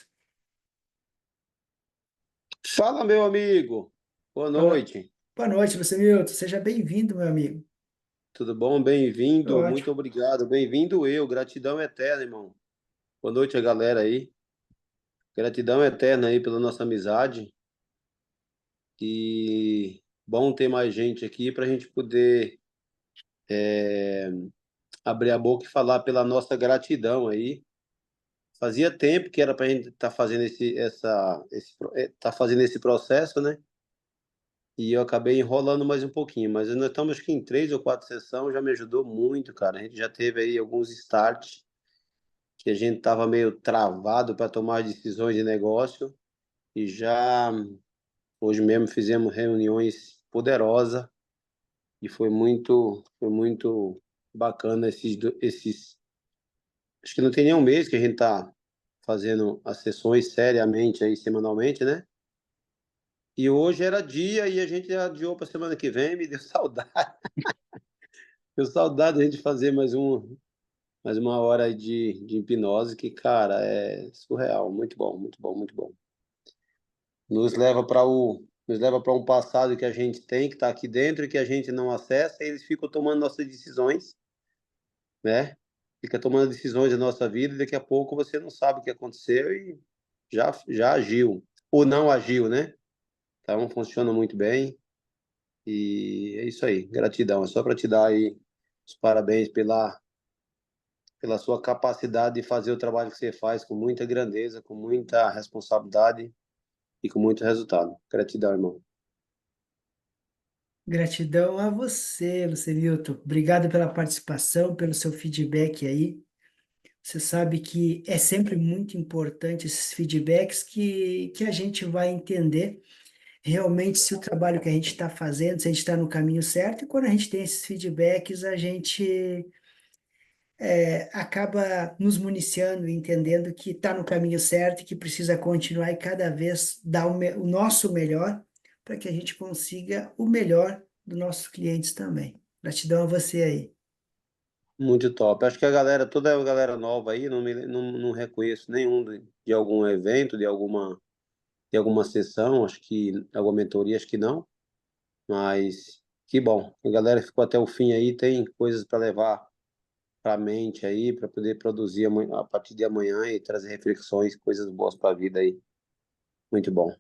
Fala, meu amigo. Boa Fala. noite. Boa noite, Lucimilton. Seja bem-vindo, meu amigo. Tudo bom? Tô Bem-vindo. ótimo. Muito obrigado. Bem-vindo eu. Gratidão eterna, irmão. Boa noite a galera aí. Gratidão eterna aí pela nossa amizade. E bom ter mais gente aqui para a gente poder abrir a boca e falar pela nossa gratidão aí. Fazia tempo que era para a gente estar fazendo tá fazendo esse processo, né? E eu acabei enrolando mais um pouquinho, mas nós estamos aqui em 3 ou 4 sessões, já me ajudou muito, cara. A gente já teve aí alguns starts que a gente estava meio travado para tomar decisões de negócio e já hoje mesmo fizemos reuniões poderosas e foi muito bacana acho que não tem nem um mês que a gente está fazendo as sessões seriamente aí semanalmente, né? E hoje era dia e a gente adiou para semana que vem, me deu saudade. Deu saudade de a gente fazer mais uma hora aí de hipnose que, cara, é surreal. Muito bom, muito bom, muito bom. Nos leva para um passado que a gente tem, que está aqui dentro e que a gente não acessa, e eles ficam tomando nossas decisões, né? Fica tomando decisões da nossa vida e daqui a pouco você não sabe o que aconteceu e já agiu. Ou não agiu, né? Então funciona muito bem. E é isso aí. Gratidão. É só para te dar aí os parabéns pela sua capacidade de fazer o trabalho que você faz com muita grandeza, com muita responsabilidade e com muito resultado. Gratidão, irmão. Gratidão a você, Lucimilton. Obrigado pela participação, pelo seu feedback aí. Você sabe que é sempre muito importante esses feedbacks que a gente vai entender realmente se o trabalho que a gente está fazendo, se a gente está no caminho certo. E quando a gente tem esses feedbacks, a gente acaba nos municiando e entendendo que está no caminho certo e que precisa continuar e cada vez dar o nosso melhor para que a gente consiga o melhor dos nossos clientes também. Gratidão a você aí. Muito top. Acho que toda a galera nova aí, não reconheço nenhum de algum evento, de alguma sessão, acho que alguma mentoria, acho que não. Mas que bom. A galera ficou até o fim aí, tem coisas para levar a mente aí, para poder produzir a partir de amanhã e trazer reflexões, coisas boas para a vida aí. Muito bom.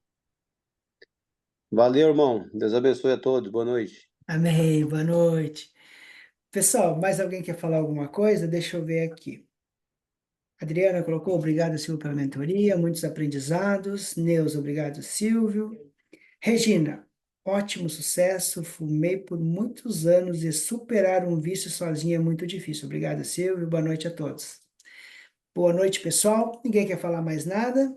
Valeu, irmão. Deus abençoe a todos. Boa noite. Amém, boa noite. Pessoal, mais alguém quer falar alguma coisa? Deixa eu ver aqui. Adriana colocou, obrigado, Silvio, pela mentoria, muitos aprendizados. Neuza, obrigado, Silvio. Regina, ótimo sucesso, fumei por muitos anos e superar um vício sozinho é muito difícil. Obrigado, Silvio, boa noite a todos. Boa noite, pessoal. Ninguém quer falar mais nada?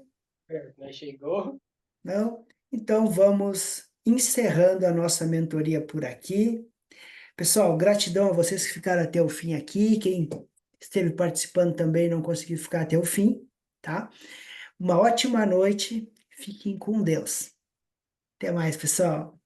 Mas chegou. Não? Então vamos encerrando a nossa mentoria por aqui. Pessoal, gratidão a vocês que ficaram até o fim aqui. Quem esteve participando também não conseguiu ficar até o fim, tá? Uma ótima noite. Fiquem com Deus. Até mais, pessoal.